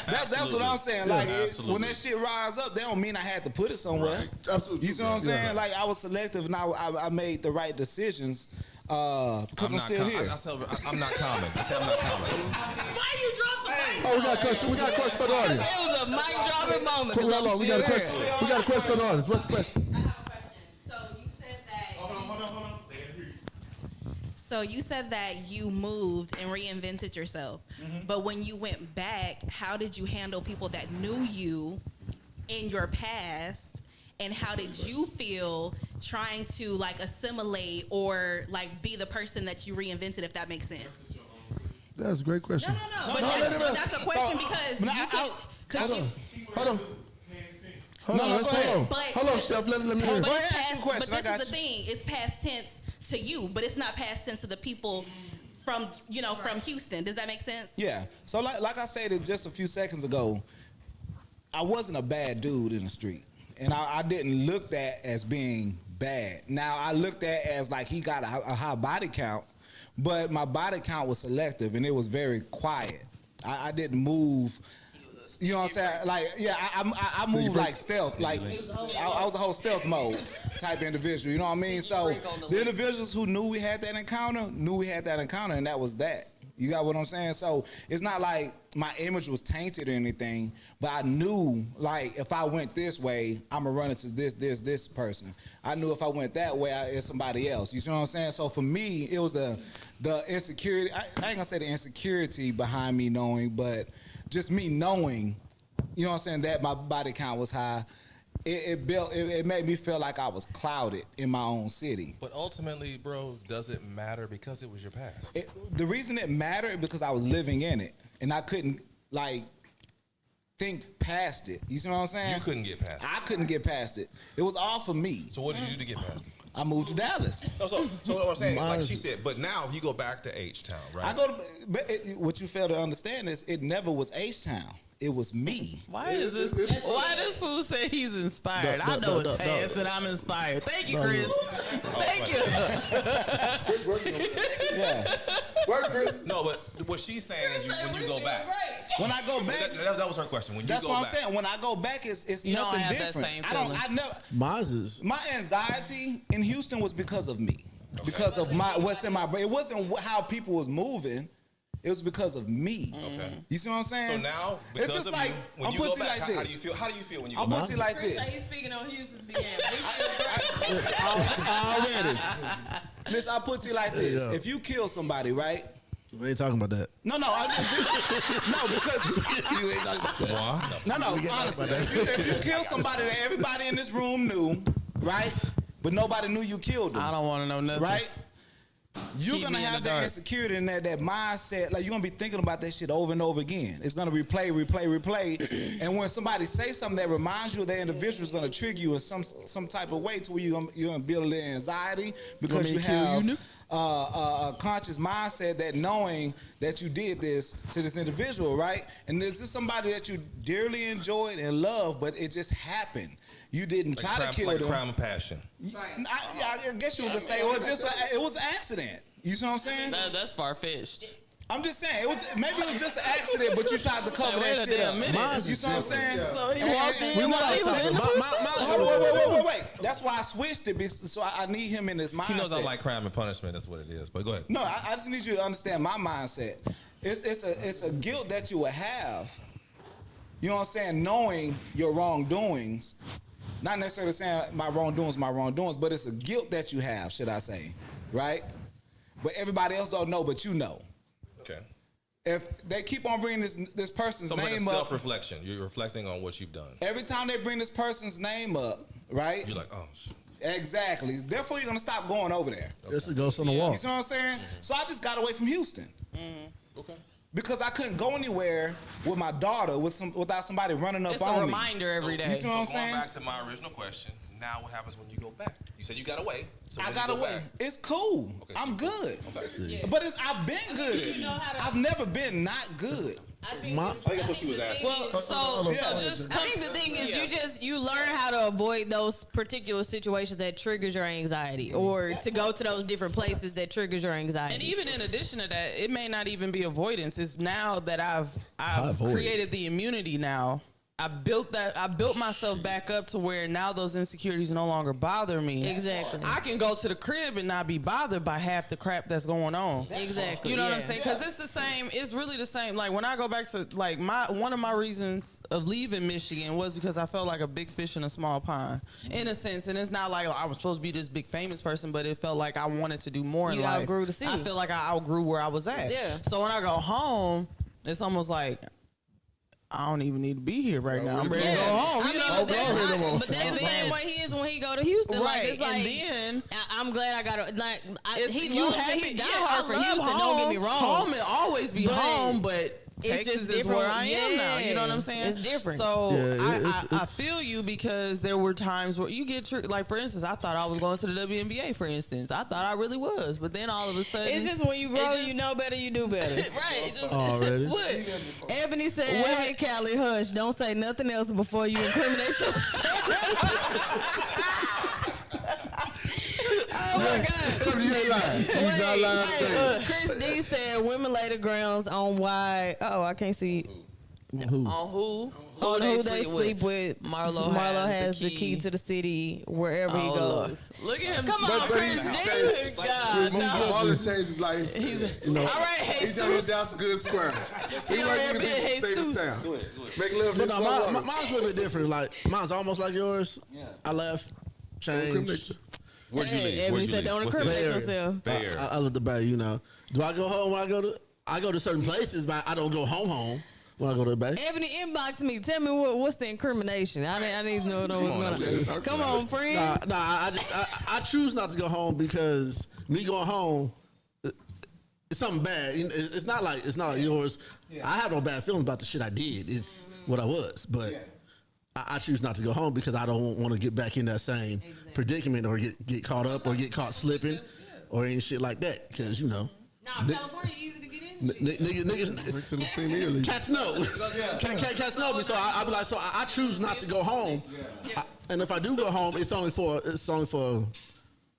That's what I'm saying. Yeah, Like absolutely. when that shit rise up, that don't mean I had to put it somewhere. Absolutely. You see what I'm saying? Yeah. Like I was selective and I made the right decisions because I'm still here. I'm not common. I said I'm not common. Why you drop the mic? Oh, we got a question. We got a question for the audience. It was a mic dropping moment. Hold 'cause I'm on, we got a still question. here. We got a question for the audience. What's the question? I have a question. So you said that. Hold on. They didn't hear you. So you said that you moved and reinvented yourself, but when you went back, how did you handle people that knew you in your past, and how did you feel trying to like assimilate or like be the person that you reinvented? If that makes sense. That's a great question. No. But let him that's answer. a question because but you could. Cause Hold you, on. Hold on. Hold on. No, Let's go ahead. hold on. But- Hold on, Chef. Let me hear. But, Go it's ahead, ask past, your question. but I this got is the thing. It's past tense to you, but it's not past tense to the people from from Houston. Does that make sense? Yeah. So like I stated just a few seconds ago, I wasn't a bad dude in the street. And I didn't look at as being bad. Now I looked at as like he got a high body count, but my body count was selective and it was very quiet. I didn't move. You know what I'm saying? Like, yeah, I moved like stealth. Like, I was a whole stealth mode type individual. You know what I mean? So the individuals who knew we had that encounter, and that was that. You got what I'm saying? So it's not like my image was tainted or anything, but I knew like if I went this way, I'm gonna run into this person. I knew if I went that way, it's somebody else. You see what I'm saying? So for me, it was the insecurity. I ain't gonna say the insecurity behind me knowing, but just me knowing, you know what I'm saying, that my body count was high. It made me feel like I was clouded in my own city. But ultimately, bro, does it matter because it was your past? The reason it mattered is because I was living in it, and I couldn't like think past it. You see what I'm saying? You couldn't get past it. I couldn't get past it. It was all for me. So what did you do to get past it? I moved to Dallas. No, so what I'm saying, like she said, but now if you go back to H-Town, right? I go to, but what you fail to understand is it never was H-Town. It was me. Why is this? Why this fool say he's inspired? I know it's past and I'm inspired. Thank you, Chris. Thank you. Yeah. Work, Chris. No, but what she's saying is when you go back. When I go back, That was her question. When you that's go what I'm back. saying. When I go back, it's You don't nothing have that different. same I don't. feeling. I never. Mine's is My anxiety in Houston was because of me, because of what's in my brain. It wasn't how people was moving. It was because of me. Okay. You see what I'm saying? So now, it's because just of like you, when I'm you go putting it back, like how do this. you feel? How do you feel when you go I'm back? putting it like Chris this. say he's speaking on Houston's behalf. already. Listen, I put it like this. Yeah. If you kill somebody, right? We ain't talking about that. No, no, because You ain't talking about that. no, honestly, if you kill somebody that everybody in this room knew, right? But nobody knew you killed them. I don't want to know nothing. Right? You're Keep gonna me in have the that dark. insecurity and that mindset. Like you're gonna be thinking about that shit over and over again. It's gonna replay. And when somebody says something that reminds you of that individual, it's gonna trigger you in some type of way to where you're gonna build a little anxiety because you have a conscious mindset that knowing that you did this to this individual, right? And this is somebody that you dearly enjoyed and loved, but it just happened. You didn't try to kill like them. crime of passion. I guess you would say it was an accident. You see what I'm saying? That's far fetched. I'm just saying maybe it was just an accident, but you tried to cover Wait that a shit damn up. minute. Mine's You is see what I'm saying? So he walked in. We know while he what was I'm in talking the about. Wait. That's why I switched it. So I need him in his mindset. He knows I like crime and punishment. That's what it is. But go ahead. No, I just need you to understand my mindset. It's a guilt that you will have. You know what I'm saying? Knowing your wrongdoings. Not necessarily saying my wrongdoings, but it's a guilt that you have, should I say, right? But everybody else don't know, but you know. Okay. if they keep on bringing this person's So like a name up, self-reflection. You're reflecting on what you've done. every time they bring this person's name up, right? You're like, oh, shit. Exactly. Therefore, you're gonna stop going over there. It's a ghost on the wall. You see what I'm saying? So I just got away from Houston. Okay. Because I couldn't go anywhere with my daughter without somebody running up It's on a me. reminder every day. You see what I'm Going saying? back to my original question, now what happens when you go back? You said you got away. So I when got you go away. back- It's cool. Okay, I'm so- good. Okay. But I've been good. I've never been not good. I think that's what she was asking. Well, so just I think the thing is you learn how to avoid those particular situations that triggers your anxiety, or to go to those different places that triggers your anxiety. And even in addition to that, it may not even be avoidance. It's now that I've avoid. created the immunity now. I built myself back up to where now those insecurities no longer bother me. Exactly. I can go to the crib and not be bothered by half the crap that's going on. Exactly. You know what yeah. I'm saying? Because it's the same. It's really the same. Like when I go back to like one of my reasons of leaving Michigan was because I felt like a big fish in a small pond, in a sense. And it's not like I was supposed to be this big famous person, but it felt like I wanted to do more in You life. outgrew the city. I feel like I outgrew where I was at. Yeah. So when I go home, it's almost like I don't even need to be here right now. I'm ready to go home. I You mean, know but what I'm saying? but that's the same way he is when he go to Houston. Right. Like, it's like, and then I'm glad I got like it's, he you loves happy. me. He die Yeah, hard I for love Houston. home. Don't get me wrong. Home will always be But home, but it's Texas just is different. where I am now. You know what Yeah, I'm saying? it's different. So Yeah, I it's- feel you, because there were times where you get like for instance, I thought I was going to the WNBA. For instance, I thought I really was, but then all of a sudden, It's just when you grow, it just- you know better, you do better. right. It just, Already. what? Ebony said, What? "Hey, Callie, hush. Don't say nothing else before you incriminate yourself." Oh my God! You ain't lying. He's not lying. Hey, Chris D said, "Women lay the grounds on why." Oh, I can't see. On who? On who they sleep with. Marlo has the key to the city wherever he Oh, goes. Lord. Look at him. Come on, But Chris he's- D. God, no. Marlon changed his life. You know, All right, he's done Jesus. down good square. He over like there to be being safe and Jesus. sound. Make love But just no, one word. mine's a little bit different. Like mine's almost like yours. I left, Incriminate changed. you. Where'd you Hey, leave? Ebony Where'd you said, leave? "Don't What's the incriminate area? yourself." Bay Area. I left the Bay. You know, do I go home when I go to certain places, but I don't go home when I go to the Bay. Ebony, inbox me. Tell me what's the incrimination. I need to know what's going on. Come on, friend. I choose not to go home because me going home, it's something bad. It's not like yours. I have no bad feelings about the shit I did. It's what I was, but I choose not to go home because I don't want to get back in that same predicament or get caught up or get caught slipping or any shit like that. Because California easy to get in. niggas. Rick's in the same ear league. Cats know. Cats know me. So I be like, so I choose not to go home. And if I do go home, it's only for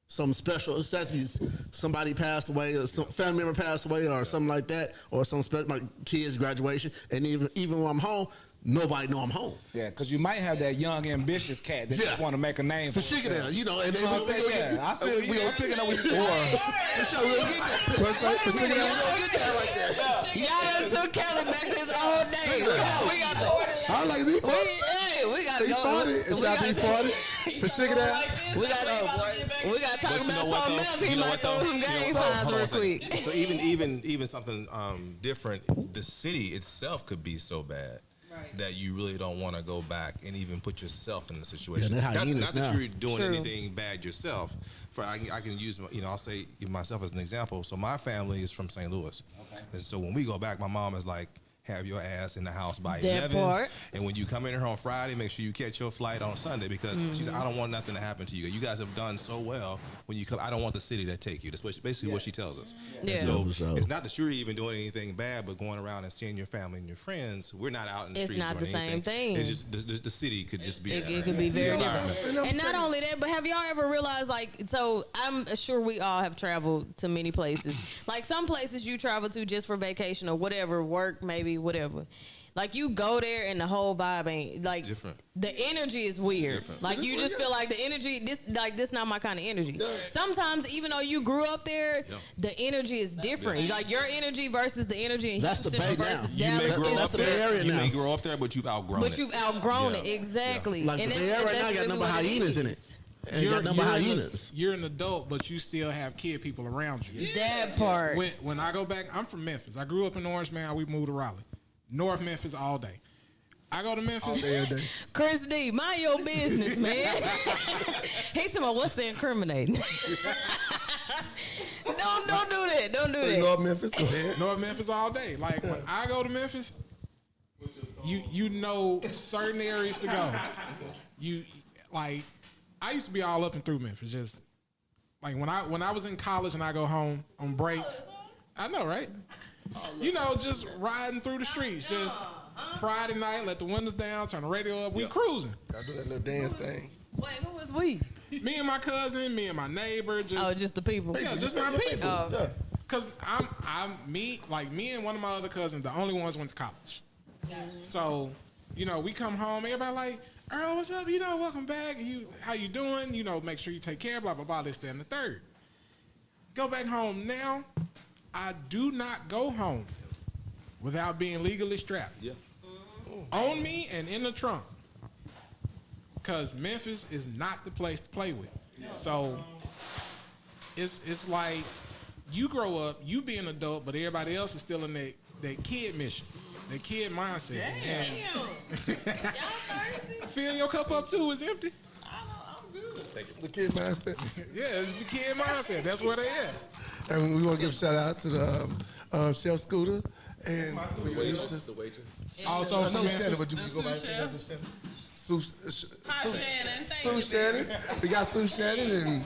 some special. It has to be somebody passed away, or some family member passed away, or something like that, or some special, my kids' graduation. And even when I'm home, nobody know I'm home. Yeah, because you might have that young, ambitious cat that just want to make a name For for sugar himself. there, you know, and You know what I'm saying? Yeah, I feel you. I'm picking up what you're saying. For sure, we'll get that. What's that? For sugar, We'll get that right there. Y'all done took Kelly back this all day. We got the. I like he 40. We got to He go. 40. It's not be 40. For sugar that. We got to talk But you about know what, something though? else. He You know might what, throw though? some You know gang what, signs hold on real a second. quick. So even something different, the city itself could be so bad that you really don't want to go back and even put yourself in the situation. Yeah, they're not hyenas that now. you're doing True. anything bad yourself. I can use, I'll say myself as an example. So my family is from St. Louis. Okay. And so when we go back, my mom is like, have your ass in the house by That 11. part. And when you come in here on Friday, make sure you catch your flight on Sunday because she said, I don't want nothing to happen to you. You guys have done so well. When you come, I don't want the city to take you. That's basically what she tells us. Yeah. And So- it's not that you're even doing anything bad, but going around and seeing your family and your friends, we're not out in the It's streets not doing the same anything. thing. It's just the city could just be It could be very environment. different. And not only that, but have y'all ever realized, like, so I'm sure we all have traveled to many places. Like some places you travel to just for vacation or whatever, work, maybe, whatever. Like you go there and the whole vibe ain't like It's different. The energy is weird. Different. Like you just feel like the energy, this not my kind of energy. Sometimes even though you grew up there, the energy is different. Like your energy versus the energy in That's the Houston Bay now. versus You may Dallas grow is up the Bay there. Area You now. may grow up there, but you've outgrown it. but you've outgrown Yeah. it exactly. Like And the that's- Bay Area right that's now got really number what hyenas in it. is. Ain't got nothing but hyenas. You're an adult, but you still have kid people around you. That part. When I go back, I'm from Memphis. I grew up in Orange, man. We moved to Raleigh. North Memphis all day. I go to Memphis. All day, every day. Chris D, mind your business, man. He's talking about what's the incriminating. Don't do that. Don't do So that. North Memphis, go ahead. North Memphis all day. Like when I go to Memphis, you know certain areas to go. You like I used to be all up and through Memphis. Just like when I was in college and I go home on breaks. I know, right? You know, just riding through the streets. Just Friday night, let the windows down, turn the radio up. We cruising. I do that little dance thing. Wait, who is we? Me and my cousin, me and my neighbor. Just the people. Yeah, just my people. Oh. Yeah. Cause me and one of my other cousins, the only ones went to college. So, you know, we come home, everybody like, Earl, what's up? You know, welcome back. How you doing? You know, make sure you take care, blah, blah, blah, this, that, and the third. Go back home now. I do not go home without being legally strapped. Yeah. On me and in the trunk. Because Memphis is not the place to play with. So it's like you grow up, you be an adult, but everybody else is still in that kid mission, that kid mindset. Damn. Y'all thirsty? Fill your cup up too, it's empty. I'm good. The kid mindset. Yeah, it's the kid mindset. That's where they at. And we want to give a shout out to the Chef Scooter and the waitress. Also I from know Shannon, Memphis. but you can go back sous to chef. another Shannon. Hi, Shannon. Thank Sue you. Shannon. We got Sue Shannon and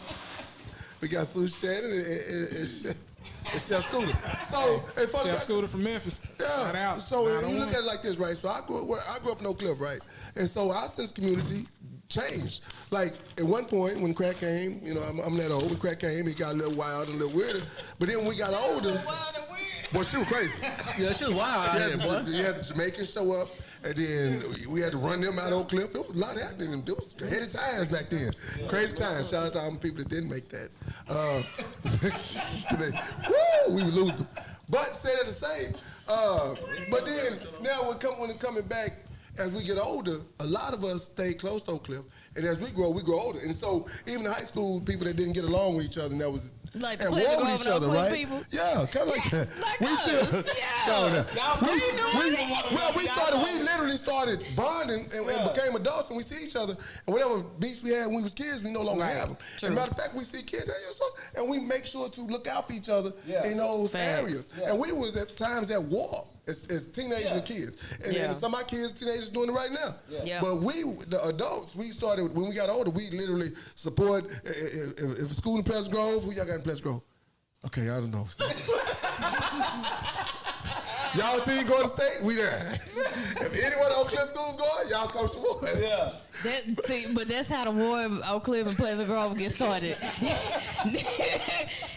we got Sue Shannon and Chef Scooter. So, hey, fuck Chef back- Scooter from Memphis. Shout Yeah. out. So you 901. look at it like this, right? So I grew up in Oak Cliff, right? And so our sense of community changed. Like at one point when crack came, you know, I'm that old. When crack came, it got a little wild and a little weirder. But then when we got older, boy, she was crazy. Yeah, she was wild out here, boy. You had the Jamaicans show up, and then we had to run them out of Oak Cliff. There was a lot happening. There was heady times back then. Crazy times. Shout out to all the people that didn't make that. Woo! We would lose them. But say that to say, but then now when it coming back, as we get older, a lot of us stay close to Oak Cliff, and as we grow older. And so even the high school people that didn't get along with each other, and that was Like the at Pleasant war Grove with each and Oak other, Cliff right? people? Yeah, kind of like that. Like we us, still, yeah. we literally started bonding and became adults, and we see each other. And whatever beefs we had when we was kids, we no longer have them. True. As a matter of fact, we see kids, and we make sure to look out for each other in those Facts. areas. And we was at times at war as teenagers and kids. And Yeah. some of my kids, teenagers, doing it right now. Yeah. But we, the adults, we started, when we got older, we literally support, if a school in Pleasant Grove, who y'all got in Pleasant Grove? Okay, I don't know. Y'all team going to state, we there. If anyone at Oak Cliff School's going, y'all come support. Yeah. But that's how the war of Oak Cliff and Pleasant Grove gets started.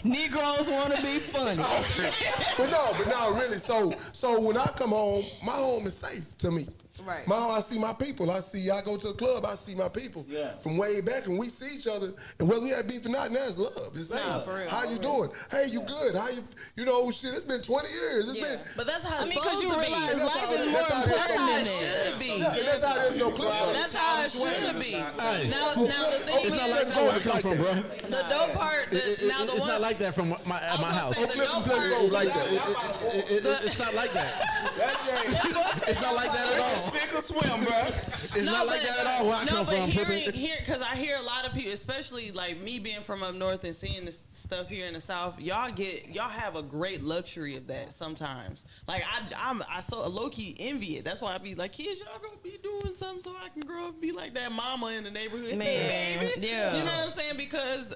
Negroes want to be funny. But no, really. So when I come home, my home is safe to me. Right. My home, I see my people. I go to the club, I see my people from way back, and we see each other. And whether we have beef or not, now it's love. It's hey, for real. how you doing? Hey, you good? How you know, shit, it's been 20 years. It's been. But that's how it's I mean, because supposed you to realize be. life is more That's how it is. important than It that. should be. Yeah, and that's how there's no clip. That's how it should be. Hey. Now the thing It's is, not like that where I come from, bro. the dope part. Now the It's one, not like that from at my I was gonna house. say the dope part. like that. It's not like that. It's not like that at all. Sink or swim, bro. It's not like that at all where I come from, Pippin. because I hear a lot of people, especially like me being from up north and seeing this stuff here in the south. Y'all have a great luxury of that sometimes. Like I so low key envy it. That's why I be like, kids, y'all gonna be doing something so I can grow up and be like that mama in the neighborhood. Man, baby. yeah. You know what I'm saying? Because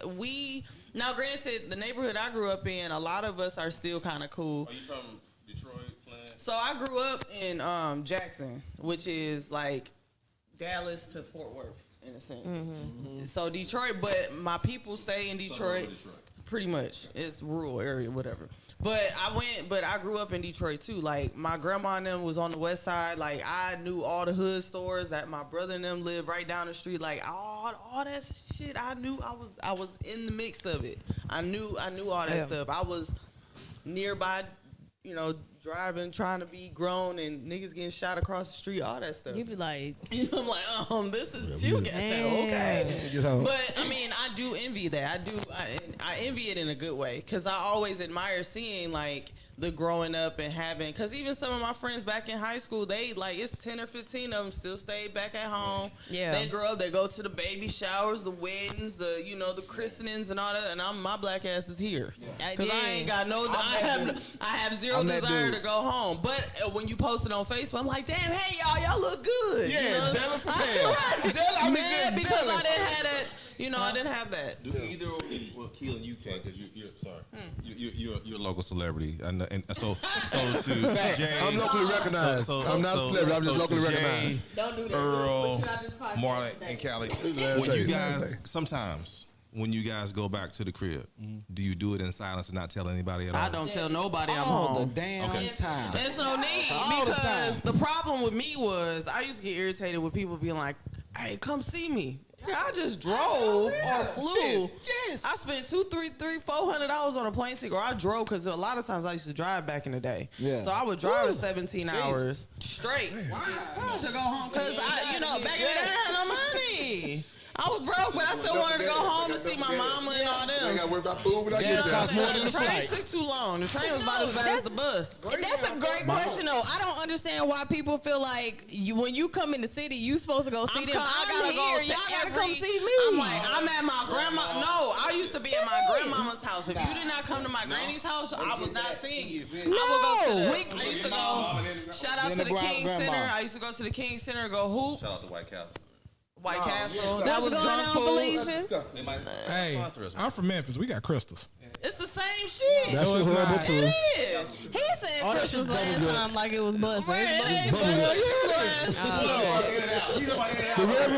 now granted, the neighborhood I grew up in, a lot of us are still kind of cool. Are you from Detroit, Flint? So I grew up in Jackson, which is like Dallas to Fort Worth in a sense. So Detroit, but my people stay in Detroit. Pretty much, it's rural area, whatever. But I grew up in Detroit too. Like my grandma and them was on the west side. Like I knew all the hood stores that my brother and them lived right down the street. Like all that shit, I knew. I was in the mix of it. I knew all that stuff. I was nearby, you know, driving, trying to be grown, and niggas getting shot across the street, all that stuff. You be like, You know, I'm like, this is too ghetto. Okay. Get home. But I mean, I do envy that. I envy it in a good way, because I always admire seeing like the growing up and having, because even some of my friends back in high school, they like, it's 10 or 15 of them still stay back at home. Yeah. They grow up, they go to the baby showers, the weddings, the, you know, the christenings and all that, and my black ass is here. Because I ain't got no, I have zero I'm that desire dude. to go home. But when you post it on Facebook, I'm like, damn, hey y'all look good. Yeah, You know? jealous as hell. I mean, Mad just because jealous. I didn't have that. You know, I didn't have that. Do either, well, Keelan, you can because you're sorry, you're a local celebrity, and so to Jay, I'm locally recognized. I'm not a celebrity. I'm just to locally Jay, recognized. Don't do that. Earl, Put you out this podcast Marlon, today. and Callie, last when day. you This guys last day. sometimes when you guys go back to the crib, do you do it in silence and not tell anybody at all? I don't tell nobody I'm All the home. damn Okay. time. There's no need, All the because time. the problem with me was I used to get irritated with people being like, "Hey, come see me." Yeah, I just drove or flew. Shit, yes. I spent $400 on a plane ticket, or I drove, because a lot of times I used to drive back in the day. Yeah. So I would drive 17 hours straight to go home, because back in the day I had no money. I was broke, but I still wanted to go home to see my mama and all I ain't them. got to worry about food when I You get know there. what I'm saying? more than The the train flight. took too long. The train was about as bad as the bus. that's a great question though. I don't understand why people feel like when you come in the city, you supposed to go see them. I gotta go. Y'all gotta come see me. I'm like, I'm at my grandma. No, I used to be at my grandmama's house. If you did not come to my granny's house, I was not seeing you. I used to go. Shout out to the King Center. I used to go to the King Center and go hoop. Shout out to White Castle. White Castle. That That was was going junk on, food. Felicia. They might Hey, sponsor us. I'm from Memphis. We got crystals. It's the same shit. That No, shit's it's horrible not. too. It is. He said Oh, that Christmas shit's last bubble time like it was busted. It ain't bubble but guts. you last. The Red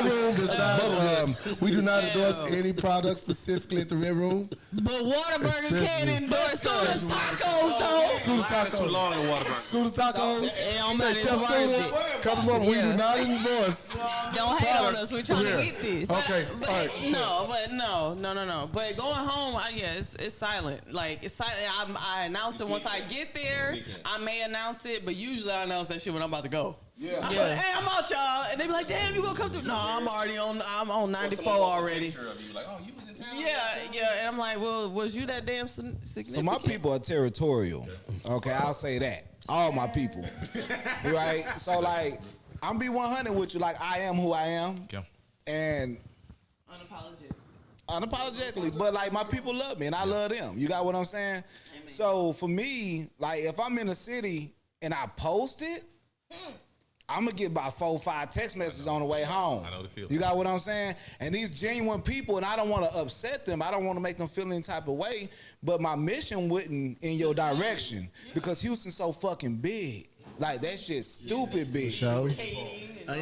Room does not. We do not endorse any product specifically at the Red Room. But Whataburger can Especially- endorse Scooter's tacos though. Scooter's Too Tacos. long in Waterbury. Scooter's Tacos. I'm Say not Chef invited. Scooter, come on. We do not endorse. Don't hate on products us. We're trying from to here. get this. Okay, all right. No. But going home, it's silent. Like, it's silent. I announce it once I get there. I may announce it, but usually I announce that shit when I'm about to go. Yeah. Hey, I'm out, y'all. And they be like, damn, you gonna come through? No, I'm on 94 already. Picture of you, like, oh, you was in town. Yeah. And I'm like, well, was you that damn significant? So my people are territorial. Okay, I'll say that. All my people. Right? So like, I'm be 100 with you. Like, I am who I am. Okay. And unapologetically, but like my people love me and I love them. You got what I'm saying? So for me, like if I'm in a city and I post it, I'm gonna get about 4 or 5 text messages on the way home. I know the feeling. You got what I'm saying? And these genuine people, and I don't want to upset them. I don't want to make them feel any type of way. But my mission wouldn't in your direction because Houston's so fucking big. Like that shit's stupid big. So,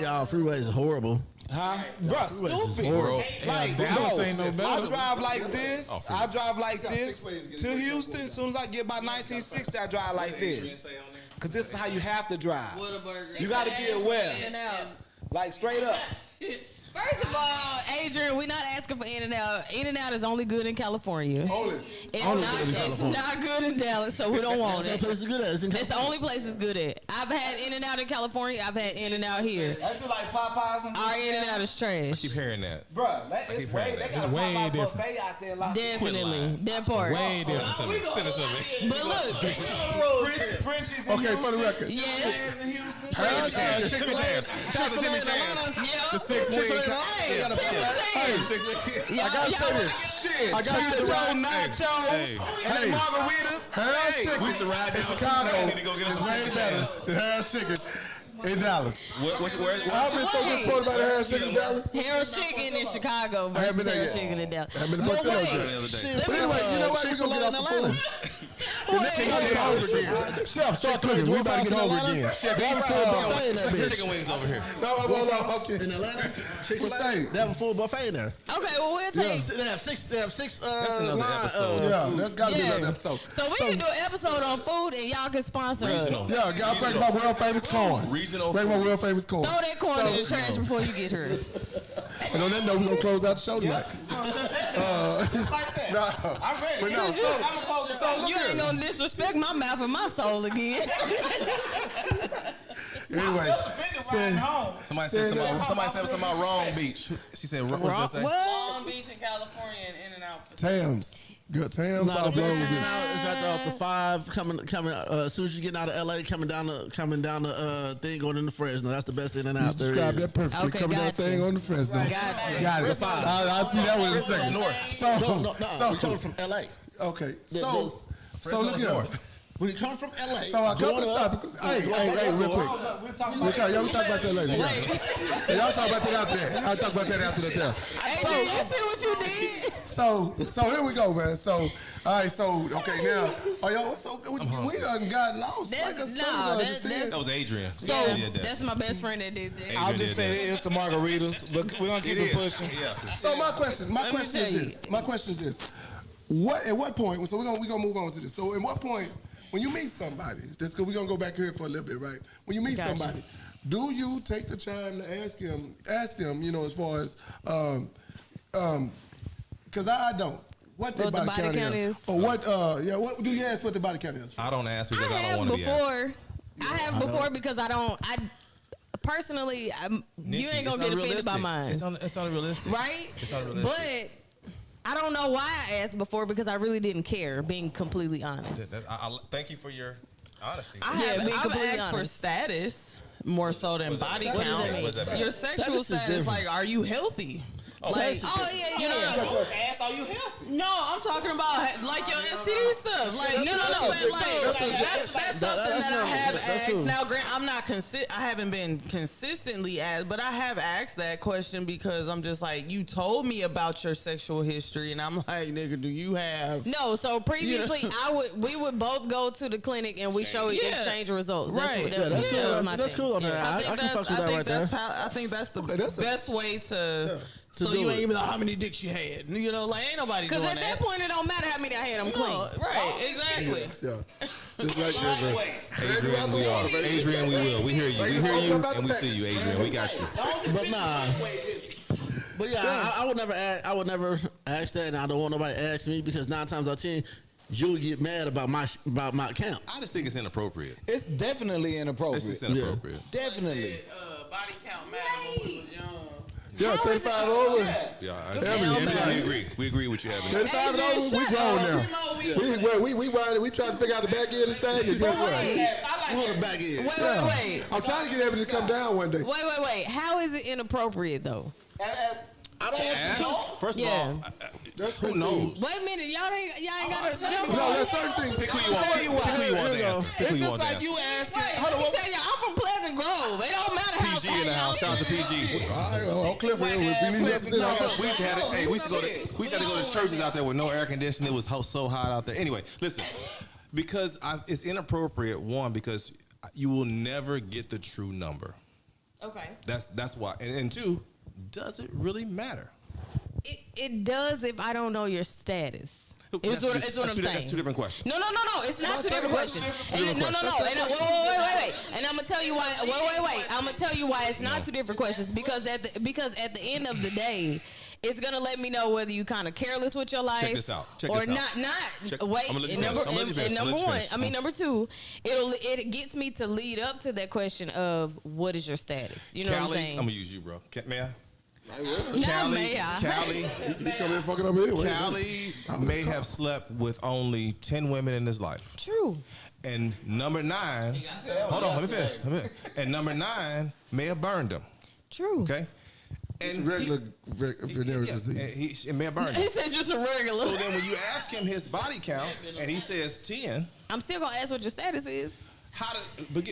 y'all freeway is horrible. Huh? Bruh, stupid. horrible. Like, Dallas bro, ain't no I better. drive like this. I drive like this to Houston. As soon as I get about 1960, I drive like this. Because this is how you have to drive. You got to be aware. Like, straight up. First of all, Adrian, we're not asking for In-N-Out. In-N-Out is only good in California. Only. It's Only not, good in it's California. not good in Dallas, so we don't want That it. place is good at. It's in It's the only place it's good at. I've had In-N-Out in California. I've had In-N-Out here. That's just like Popeyes and Our In-N-Out is trash. Keep hearing that. Bruh, it's way, they got a way Popeye different. buffet out there. Like Definitely. That part. Way different. Send us something. But look, Frenchies Okay, for the record. yes. Chick-fil-A. Shout out to Jimmy Chan. Yeah. The 6 wing. Hey, Yeah. Hey, I gotta say this. Shit, I gotta say this. nachos, Hey. and then margaritas. Harris Chicken We used to ride in down Chicago Need to go get us is some way chicken better tenders. than Harris Chicken in Dallas. Where? I've been so disappointed by the Harris Chicken in Dallas. Harold's Chicken in Chicago I haven't versus been there Harold's yet. Chicken in Dallas. I haven't been to But Portillo's wait, yet. The other day. Shit, But anyway, you know what? We're gonna get off the food. Let's get hungry again. Chef, start cooking. We about to get hungry again. They have a full buffet in that bitch. Chicken wings over here. No, hold on. Okay. In Atlanta, Chick-fil-A, What's that? they have a full buffet in there. Okay, well we'll take. They have six. That's another line, episode. Yeah, that's gotta be Yeah. another episode. So we can do an episode on food and y'all can sponsor Regional. us. Yeah, I'll bring my world famous corn. Regional Bring my food. world famous corn. Throw that corn in the trash before you get here. And on that note, we're gonna close out the show tonight. I'm ready. But no, I'm so- gonna close this so out. look You ain't here. gonna disrespect my mouth and my soul again. Anyway, Riding home. Somebody Say said that. somebody said something about Wrong Beach. She said, what does that say? Long Beach in California and In and Out. Tams. Girl, Tams No, all the blown best with thing it. now is right there off the 5 coming. As soon as you get out of LA, coming down the thing going into Fresno. That's the best in and You out there described is. that perfectly. Okay, Coming that gotcha. thing on the Fresno. Right. Gotcha. Got it. Red five. I'll see that one in a second. So, No, we coming from LA. okay. The- So look here. When you come from LA, So a couple going of up- topics. Hey, real quick. We're talking Look out, y'all talk about that later. Yeah, y'all talk about that out there. Y'all talk about that after the there. Adrian, you see what you did? So here we go, man. So, all right, so, okay, now, y'all, so we done got lost. That's- like a no, son, that- understand? That was Adrian. So Adrian did that. that's my best friend that did that. I'll Adrian just did say that. it's the margaritas, but we're gonna keep it pushing. Yeah. So my question me is tell you. this. My question is this. At what point, so we're gonna move on to this. So at what point, when you meet somebody, just because we're gonna go back here for a little bit, right? When you meet Gotcha. somebody, do you take the time to ask them, you know, as far as, because I don't. What their What the body count is. Or what do you ask what the body count is? I don't ask because I I don't have want to be asked. before. I have before because I personally, you Nikki, ain't gonna it's get offended by unrealistic. mine, It's unrealistic. right? It's unrealistic. But I don't know why I asked before because I really didn't care. Being completely honest. I thank you for your honesty. I've being completely asked for honest. status more so than body What does count. that mean? What does that mean? Your sexual Status is status, different. like, are you healthy? Like, Oh yeah, you know, Ask, are you healthy? no, I'm talking about like your STD stuff. Like, no. But like, that's something that I have asked. true. Now, Grant, I'm not I haven't been consistently asked, but I have asked that question because I'm just like, you told me about your sexual history, and I'm like, nigga, do you have? No, so previously we would both go to the clinic and we show Yeah. exchange results. That's Right. what, Yeah, that's that cool. was my That's thing. cool on that. I can fuck with that right there. I think that's the Okay, that's a- best way to. So do you it. ain't even know how many dicks you had. You know, like ain't nobody doing Because at that point it don't matter how many I had. I'm clean. No, right, exactly. Yeah. Just like that, bro. Adrian, we are. Adrian, we will. We hear you. We hear you, and we see you, Adrian. We got you. But nah. But yeah, I would never ask. I would never ask that, and I don't want nobody to ask me because 9 times out of 10, you'll get mad about my account. I just think it's inappropriate. It's definitely inappropriate. It's just inappropriate. Definitely. Body count matter when we was young. Yeah, 35 over. Yeah, Every- we agree. We agree with you, Evan. 35 and over, we grown now. We trying to figure out the back end of this thing. And guess what? You want the back end. Wait. I'm trying to get everything to come down one day. Wait. How is it inappropriate though? I don't want you to. Ask, first of Yeah. all, That's who knows? Wait a minute, y'all ain't gotta jump No, on. there's certain things. Pick who you want. Pick who you want to ask. Pick who It's you just want to like ask. you asking. Wait, let me tell you, I'm from Pleasant Grove. It don't matter how PG in the house. Shout out to PG. All right, on Clifford, if we need to sit down. We used to have we used to go to churches out there with no air conditioning. It was so hot out there. Anyway, listen, because it's inappropriate. One, because you will never get the true number. Okay. That's why. And two, does it really matter? It does if I don't know your status. It's what I'm saying. That's two different questions. No. It's not two different questions. different No. questions. And wait. And I'm gonna tell you why. Wait. I'm gonna tell you why it's not two different questions because at the end of the day, it's gonna let me know whether you kind of careless with your life. Check this out. or this out. not. Wait. I'ma let you and finish. I'ma let you finish. and I'ma number let you one. finish. I mean number two. It gets me to lead up to that question of what is your status. You know what I'm Callie, saying? I'm gonna use you, bro. May I? Not may I. Callie, He come in fucking up anyway. Callie may have slept with only 10 women in his life. True. And number 9, hold on, let me finish. And number 9 may have burned him. True. Okay? It's And regular venereal disease. it may have burned He him. said just a regular. So then when you ask him his body count and he says 10, I'm still gonna ask what your status is. how to,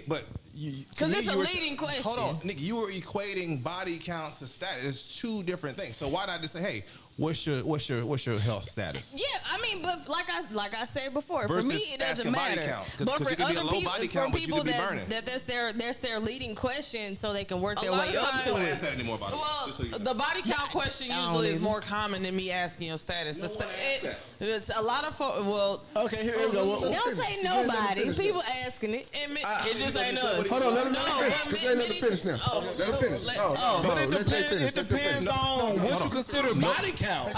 but you, to 'Cause me, it's a you were- leading question. Hold on, Nick, you were equating body count to status. It's two different things. So why not just say, hey, what's your health status? Yeah, I mean, but like I said before, for Versus me it doesn't asking body matter. count, 'cause But it for could be a other low people, body for count, but you people could be burning. that's their leading question, so they can work their A lot way of up times- to Don't it. ask that anymore, by the way. Well, Just so you know. the body count question I don't usually is either. more common than me asking your status. You don't wanna ask It's a lot of well, Okay, here we go. Don't say nobody. People asking it. it just ain't us. Hold on, let him No, finish. but Because they let him finish now. Oh, let him finish. let- No, oh. no, But it let Jay depends. finish. It depends on what you consider body count. count.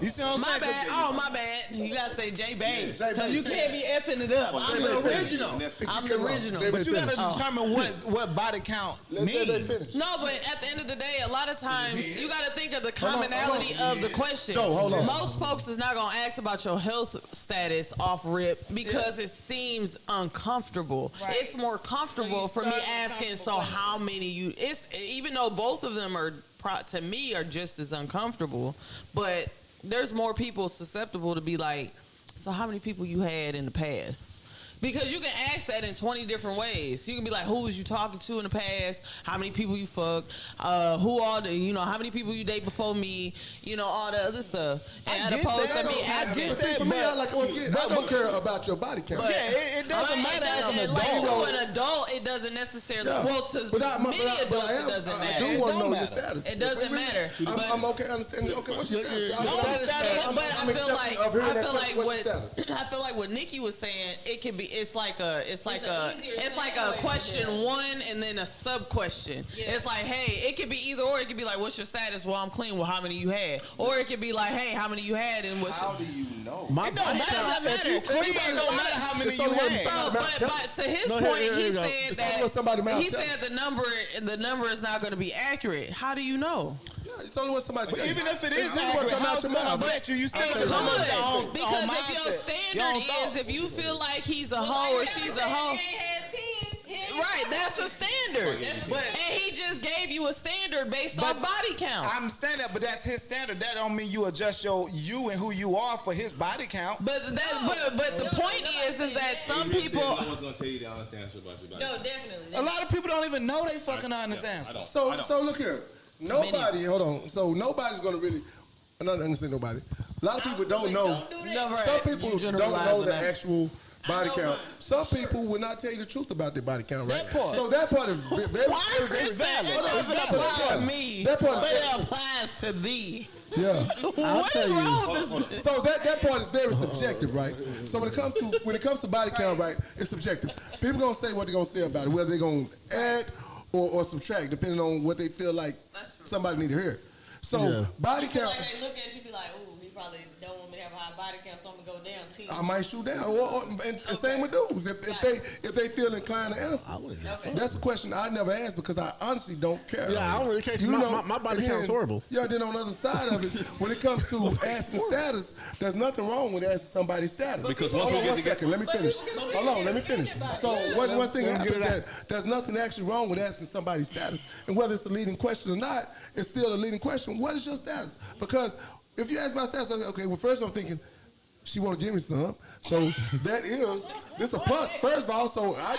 You see what I'm My saying? bad. Oh, my bad. You gotta say J Bane. J. Because you Bane. can't be effing it up. I'm the original. I'm the original. J. Bane But you gotta finish. determine what body count Let J. Bane means. finish. No, but at the end of the day, a lot of times you got to think of the commonality of the question. Joe, hold on. Most folks is not going to ask about your health status off rip because it seems uncomfortable. Right. It's more comfortable for me asking, so how many you, it's even though both of them are, to me, are just as uncomfortable, but there's more people susceptible to be like, so how many people you had in the past? Because you can ask that in 20 different ways. You can be like, who was you talking to in the past? How many people you fucked? Who all the, how many people you date before me? All the other stuff. And as opposed to me asking. See, for me, I don't care about your body count. Yeah, it doesn't matter as an Like adult. to an adult, it doesn't necessarily. Yeah. Well, to many adults, it doesn't I matter. do want to know your matter. status. It doesn't matter. I'm okay understanding. Okay, what's your status? But I feel like what's your status? I feel like what Nikki was saying, it could be. It's like a question one and then a sub question. Yeah. It's like, hey, it could be either or. It could be like, what's your status? Well, I'm clean. Well, how many you had? Or it could be like, hey, how many you had and what's your, How do you know? My it body doesn't count. matter. It don't matter how many It's you only one had. side. But to his No, point, here he you go. said It's only what somebody that mouth he tell said the number is not going to be accurate. How do you know? Yeah, it's only what somebody But tell you. even if it is It's only what accurate, come out how's it your gonna mouth. affect you? You still It come with your own could, because if your mindset, standard your own is thoughts. if you feel like he's a hoe or she's a hoe, right? That's a standard. But- And he just gave you a standard based on body count. I understand that, but that's his standard. That don't mean you adjust you and who you are for his body count. But the point is that some people. No one's gonna tell you the honest answer about your body. No, definitely. A lot of people don't even know they fucking honest answer. So look here. Nobody, hold on. So nobody's gonna really. I'm not understand nobody. A lot of people don't know. Some people don't know the actual body count. Some people will not tell you the truth about their body count, right? That part. So that part is very, very, Why very Chris said valid. it Hold on, doesn't so apply to part- me, That part but is it applies to thee? yeah. What tell is you. wrong with this? So that part is very subjective, right? So when it comes to body count, right, it's subjective. People gonna say what they're gonna say about it, whether they're gonna add or subtract, depending on what they feel like somebody need to hear. So Yeah. body count, Like they look at you, be like, "Ooh, he probably don't want me to have a high body count, so I'm gonna go down 10." I might shoot down. And same with dudes. If they feel inclined to answer, that's a question I never asked because I honestly don't care. Yeah, I don't really care. My body and count's then- horrible. Yeah, then on the other side of it, when it comes to asking status, there's nothing wrong with asking somebody's status. Because Hold once we on get one together- second, let me finish. Hold on, let me finish. So one thing Let him get happens it that there's nothing actually wrong with asking somebody's status, and whether it's a leading question or not, it's still a leading question. What is your status? Because if you ask my status, okay, well first I'm thinking, she want to give me some. So this a plus. First of all, so I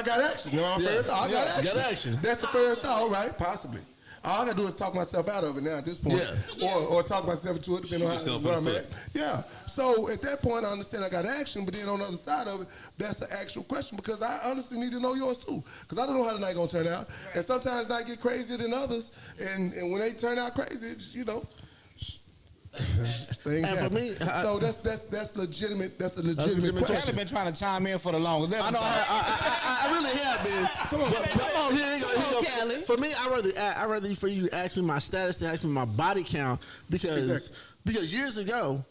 got action. You know what I'm saying? I got action. got action. That's the first thought, right? Possibly. All I gotta do is talk myself out of it now at this point. Or talk myself into it, depending on Shoot yourself where in I'm the at. Yeah. So at that point, I understand I got action, but then on the other side of it, that's an actual question because I honestly need to know yours too. Because I don't know how the night gonna turn out. And sometimes night get crazier than others. And when they turn out crazy, it's, things And for happen. me, so that's legitimate. That's a legitimate legitimate question. I've been trying to chime in for the longest. I know. I really have been. Come on, here you go. Kelly. For me, I rather for you to ask me my status than ask me my body count because years ago.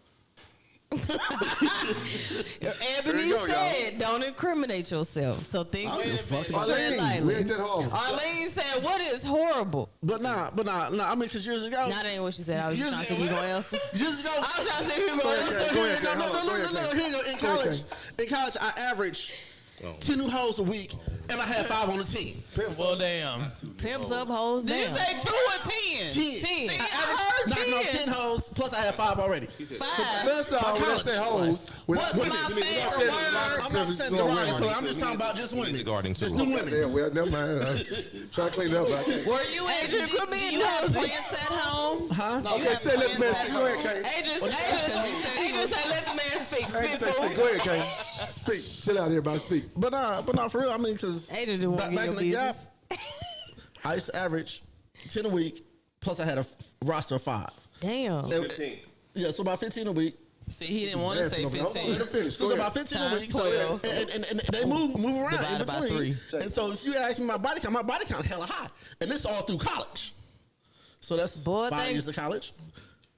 Ebony said, "Don't incriminate yourself." So think Arlene, we ain't that hard. Arlene said, "What is horrible?" But nah. I mean, because years ago. Nah, that ain't what she said. I was just trying to see if you gonna answer. Years ago. I was trying to see if you gonna answer. Go ahead, No, Kay. look, here you go. In college, I averaged 10 new hoes a week, and I had 5 on the team. Well, damn. Pimps up, hoes Did you down. say 2 or 10? 10. See, I averaged heard knocking on 10. 10 hoes, plus I had 5 already. Five. First of all, when I say hoes, What's my favorite word? I'm not saying derogatory. I'm just talking about just women. Regarding Just to- new women. Yeah, well, never mind. Try to clean it up. I can't. Were you Adrian, do put me in you have nosy. plants at home? Huh? Okay, say let the man speak. Go ahead, Kay. Adrian said, "Let the man speak." Spit fool. Go ahead, Kay. Speak. Chill out here, everybody. Speak. But not for real. I mean, because Adrian didn't want to back get in your the gap, business. I used to average 10 a week, plus I had a roster of 5. Damn. 15. Yeah, so about 15 a week. See, he didn't want to say Hold on, let him 15. finish. So Go it's ahead. about 15 a Times week. So, 12. and they move around in Divided by between. 3. And so if you ask me my body count hella high. And this all through college. So that's Boy, 5 thank- years of college.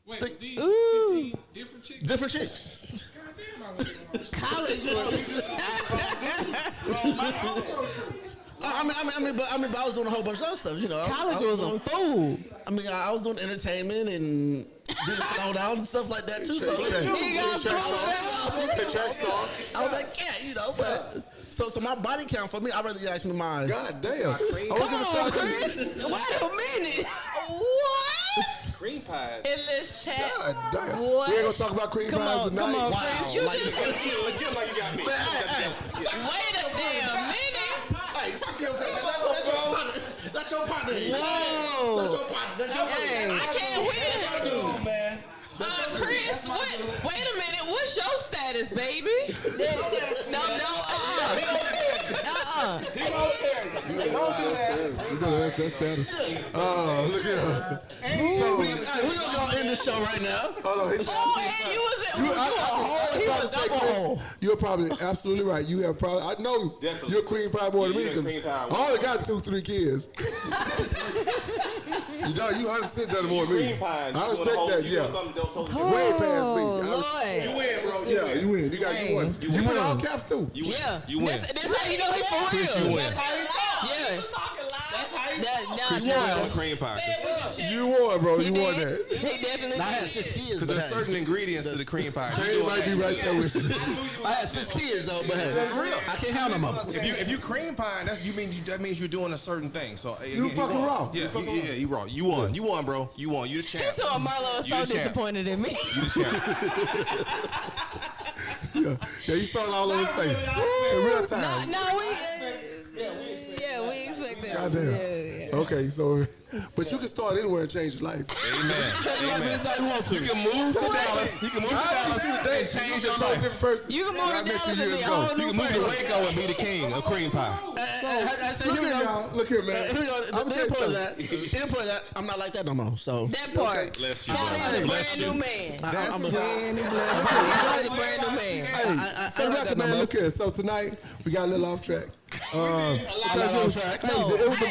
Wait, Think- these Ooh. 15 different chicks? Different chicks. Goddamn, I went on this. College But I was doing a whole bunch of other stuff, you know. College I was a doing, fool. I mean, I was doing entertainment and doing throwdown and stuff like that too. So He got thrown Track star. I was like, yeah, you know, but so my body count for me, I'd rather you ask me my. God damn. Come on, Chris. Wait a minute. What? Cream pie. In this chat. God damn. What? We ain't gonna talk about cream Come pies on, tonight. come on, Wow, Chris. You like, just Get him like you got me. wait a damn minute. hey, talk to your friend. That's your partner. Whoa. That's your partner. That's your Hey. partner. I can't win. Come on, man. Chris, wait a minute. What's your status, baby? No, He won't tell you. Don't do that. You know that's status. Oh, look at her. We're gonna go end the show right now. Hold on. Oh, and you was in. You a hole. He was double hole. You're probably absolutely right. You have probably. I know Definitely. you're cream pie more than me You're because cream pie. I only got 2-3 kids. You 100% done it more than me. Cream pie. I respect that. You Yeah, want something don't totally way past me. Oh, I was- Lord. win, bro. Yeah, you win. You won. You win all caps too. Yeah. You win. That's how you know he for Chris, real. you win. Yeah. Talking loud. Chris, you win on the cream pie. You won, bro. You won did. that. He definitely I had did. 6 kids. Because but there's hey, certain ingredients to the cream pie. You Jay doing might be that. right there with you. I had 6 kids though, but hey, I can't have no more. If you cream pie, that means you're doing a certain thing. So You he fucking won. raw. Yeah, You fucking yeah, you raw. You won. You won, bro. You won. You the champ. So Marlo was You so the champ. disappointed in me. You the champ. Yeah, you saw it all over his face in real time. No, we expect that. Goddamn. Yeah. Okay, so, but you can start anywhere and change your life. Amen. You can move to Dallas. You can move to Dallas and change your life. Different person. You can move I to met Dallas you and years be a ago. whole You new can move to person. Waco and be the king of cream pie. Here Look we here, go. y'all. Look here, man. Here we go. I'm The saying input of something. that. Input of that. I'm not like that no more. So That part. Bless you, Cali brother. is a Bless brand you. new man. I'm a Cali is a brand new man. Hey, I for the like that record, no man, more. look here. So tonight we got a little off track. off track. Hey, it was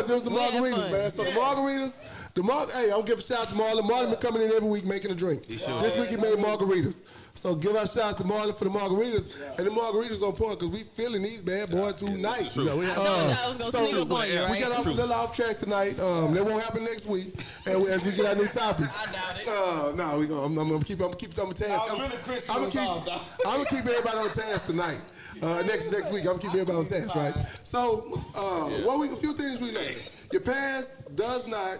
It was the margaritas, fun. man. So the margaritas, hey, I'll give a shout out to Marlon. Marlon been coming in every week making a drink. This week he made margaritas. So give our shout out to Marlon for the margaritas. And the margaritas on point because we feeling these bad boys tonight. I told you I was going to sneak up on you, We right? got off a little off track tonight. That won't happen next week. And as we get our new topics. I doubt it. No, I'm gonna keep on task. I'm gonna keep everybody on task tonight. Next week, I'm gonna keep everybody on task, right? So, a few things we learned. Your past does not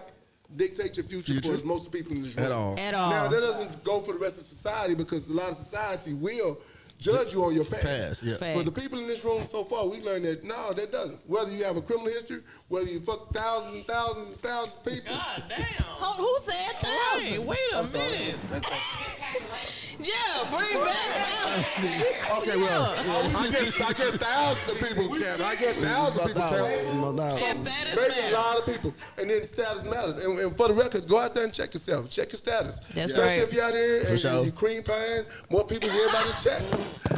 dictate your future for most people in this room. At all. At all. Now, that doesn't go for the rest of society because a lot of society will judge you on your past. Past, yeah. Facts. For the people in this room so far, we've learned that no, that doesn't. Whether you have a criminal history, whether you fuck thousands and thousands and thousands of people. God damn. Who said that? Hey, wait a minute. Yeah, bring back. Okay, well, I guess thousands of people count. I guess thousands of people count. And status Maybe a matters. lot of people. And then status matters. And for the record, go out there and check yourself. Check your status. That's Especially right. if you're out there and sure. you cream pieing, more people worry about your check.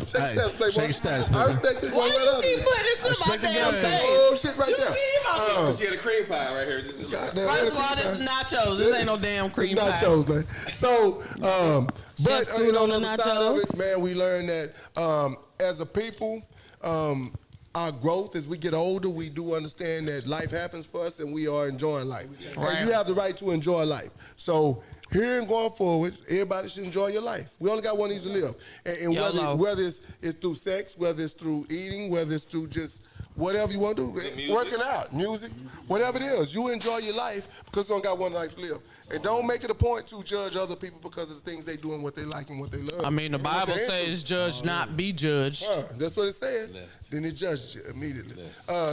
Check your status, playboy. check your status, I baby. respect it Why one way or you the keep other. putting it to my Respect the damn game. face? Oh, shit right there. She had a cream pie right here. Goddamn, First of all, this is nachos. This ain't no damn cream pie. nachos, man. So, but Chef you know, Scoot on on the the other side of nachos. it, man, we learned that as a people, our growth as we get older, we do understand that life happens for us, and we are enjoying life. And you have the right to enjoy life. So. Here and going forward, everybody should enjoy your life. We only got one of these to live. And YOLO. whether it's through sex, whether it's through eating, whether it's through just whatever you want to do, music. working out, music, whatever it is, you enjoy your life because we only got one life to live. And don't make it a point to judge other people because of the things they do and what they like and what they love. I mean, the And what Bible they're into. says, "Judge not, be judged." That's what it said. Lest. Then it judged you immediately.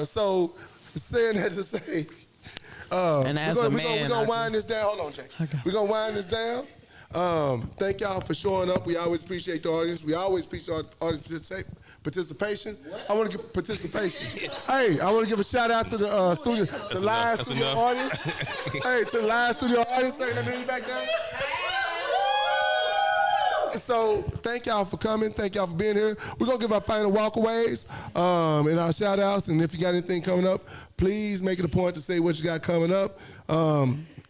So saying that to say, And as we're a gonna man, I- wind this down. Hold on, Jay. We're gonna wind this down. Thank y'all for showing up. We always appreciate the audience. We always appreciate our audience participation. I want to give participation. Hey, I want to give a shout out to the studio, the live That's studio enough. audience. Hey, to the live studio audience. Hey, let me back down. So thank y'all for coming. Thank y'all for being here. We're going to give our final walkaways and our shout outs. And if you got anything coming up, please make it a point to say what you got coming up.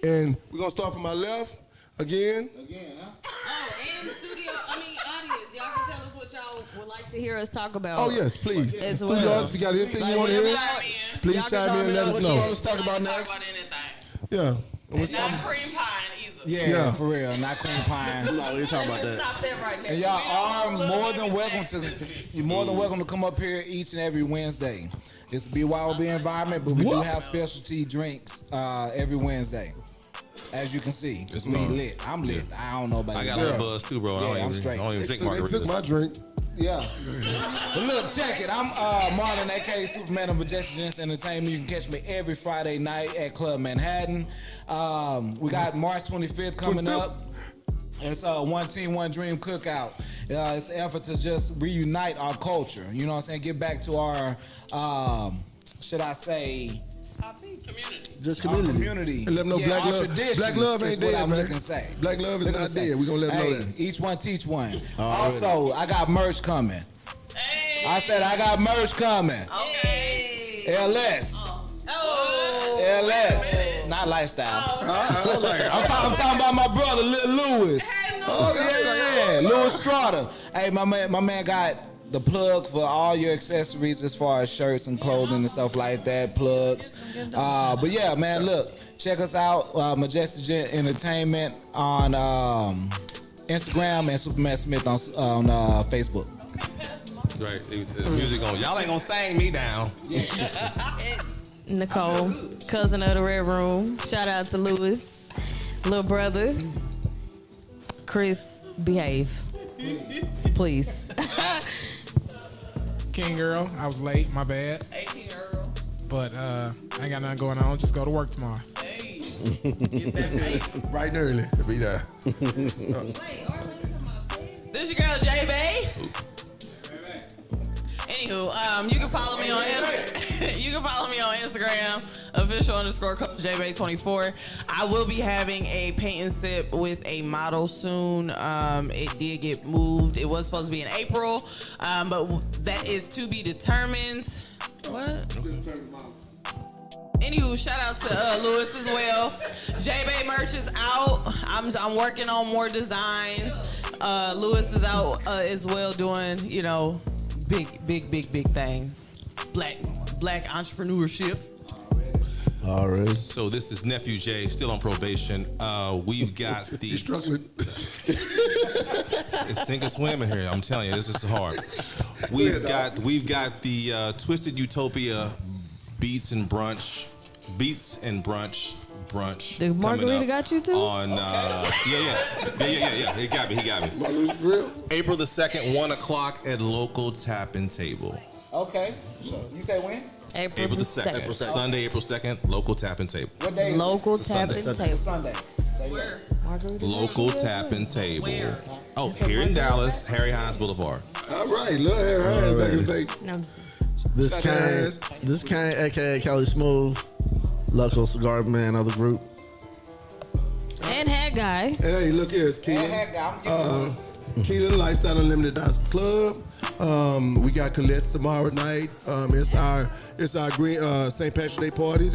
And we're gonna start from my left again. Oh, and studio, audience, y'all can tell us what y'all would like to hear us talk about. Oh yes, please. As Studio well. audience, if you got anything you want to hear, please chime in and let us What you want know. us to talk about next? About anything. Yeah. And what's- Not cream pie either. Yeah, for real, not cream pie. No, we ain't talking about that. Stop that right now. And y'all are more than welcome to. You're more than welcome to come up here each and every Wednesday. It's a BYOB environment, but we do have specialty drinks every Wednesday. As you can see, It's we fun. lit. I'm lit. I don't know about I you. got a little buzz too, bro. Yeah, I I'm don't straight. even They drink took margaritas. my drink. Yeah. But look, check it. I'm Marlon, aka Superman of Majestic Gents Entertainment. You can catch me every Friday night at Club Manhattan. We got March 25th coming up. It's a One Team, One Dream cookout. It's an effort to just reunite our culture. You know what I'm saying? Get back to our, should I say, Just our community. community. And let them know Yeah, black our love. traditions Black love is ain't what dead, I'm man. looking to say. Black love is Looking not to say. dead. We gonna let them know Hey, that. each one teach one. Also, I got merch coming. I said I got merch coming. Okay. LS. Oh. LS. Not lifestyle. I'm talking about my brother, Lil Lewis. Yeah, Louis Strata. Hey, my man got the plug for all your accessories as far as shirts and clothing and stuff like that. Plugs. But yeah, man, look, check us out, Majestic Gent Entertainment on Instagram and Superman Smith on Facebook. Right. The music on. Y'all ain't gonna sing me down. Nicole, cousin of the Red Room. Shout out to Lewis, little brother. Chris, behave. Please. King Earl, I was late, my bad. 18 Earl. But I ain't got nothing going on. Just go to work tomorrow. Hey. Get that paid. Bright and early. Be there. This your girl, J Bay. Anywho, you can follow me on Instagram, official_coach JBay24. I will be having a paint and sip with a model soon. It did get moved. It was supposed to be in April, but that is to be determined. What? Anywho, shout out to Lewis as well. J-Bay merch is out. I'm working on more designs. Lewis is out as well doing, big things. Black entrepreneurship. Already. So this is Nephew Jay, still on probation. We've got the He's struggling. it's sink or swim in here. I'm telling you, this is hard. We've got the Twisted Utopia Beats and Brunch The margarita coming up got you too? on yeah. He got me. April the 2nd, 1:00 at local Tap and Table. Okay. So you say when? April the 2nd, Sunday, April 2nd, local Tap and Table. What day? Local It's a tap Sunday. and table. Sunday. Say Where? Margarita Local got you Tap and Table. Where? Oh, here in Dallas, Harry Hines Boulevard. All right, look here. Back in the day. No, I'm just- This Kane, aka Kelly Smooth, local cigar man of the group. And hat guy. And hey, look here, it's Keelan. Keelan Lifestyle Unlimited Dance Club. We got Colette's tomorrow night. It's our green St. Patrick's Day party.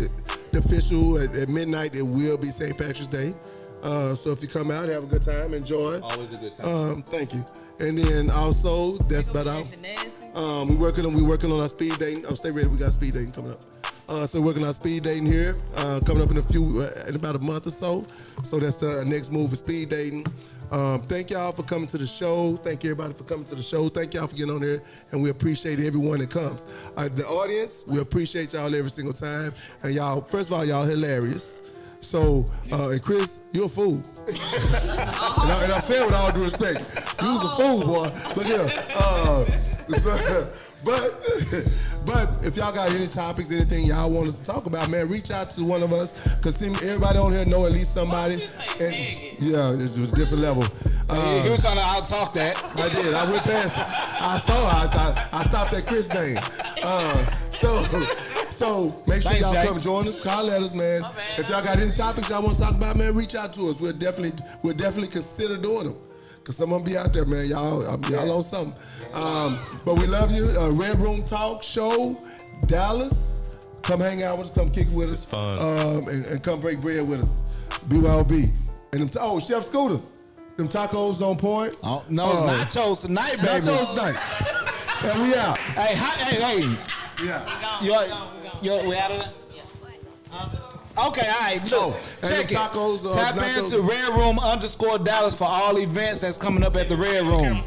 The official at midnight. It will be St. Patrick's Day. So if you come out, have a good time, enjoy. Always a good time. Thank you. And then also that's about all. We working on our speed dating. Oh, stay ready. We got speed dating coming up. So working on speed dating here, coming up in about a month or so. So that's the next move is speed dating. Thank y'all for coming to the show. Thank everybody for coming to the show. Thank y'all for getting on there, and we appreciate everyone that comes. The audience, we appreciate y'all every single time. And y'all, first of all, y'all hilarious. So, and Chris, you're a fool. and I'm saying with all due respect, you was a fool, boy. But yeah, but if y'all got any topics, anything y'all want us to talk about, man, reach out to one of us. Cause everybody on here know at least somebody. Yeah, it's a different level. He was trying to out-talk that. I did. I went past it. I saw it. I stopped at Chris' name. So make sure Thanks, y'all Jay. come join us. Call at us, man. If y'all got any topics y'all want to talk about, man, reach out to us. We'll definitely consider doing them. Cause some of them be out there, man. Y'all on something. But we love you. Red Room Talk Show, Dallas. Come hang out with us. Come kick it with us. Fun. And come break bread with us. BYOB. And them Chef Scooter. Them tacos on point. Oh, no, it's nachos tonight, baby. Nachos tonight. And we out. Hey. Yeah. We out of there? Okay, all right, look, and check the tacos, it. Tap nachos. into Red Room _Dallas for all events that's coming up at the Red Room.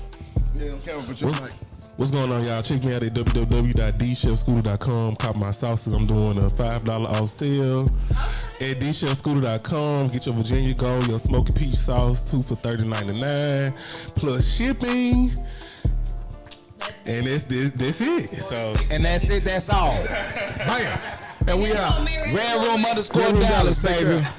Yeah, on camera, but you're like, What's going on, y'all? Check me out at www.dchefscooter.com. Cop my sauces. I'm doing a $5 off sale at dchefscooter.com. Get your Virginia Gold, your smoky peach sauce, 2 for $30.99 plus shipping. And that's it. So And that's it. That's all. bam. And we out. Red Room _Dallas, Take baby. care.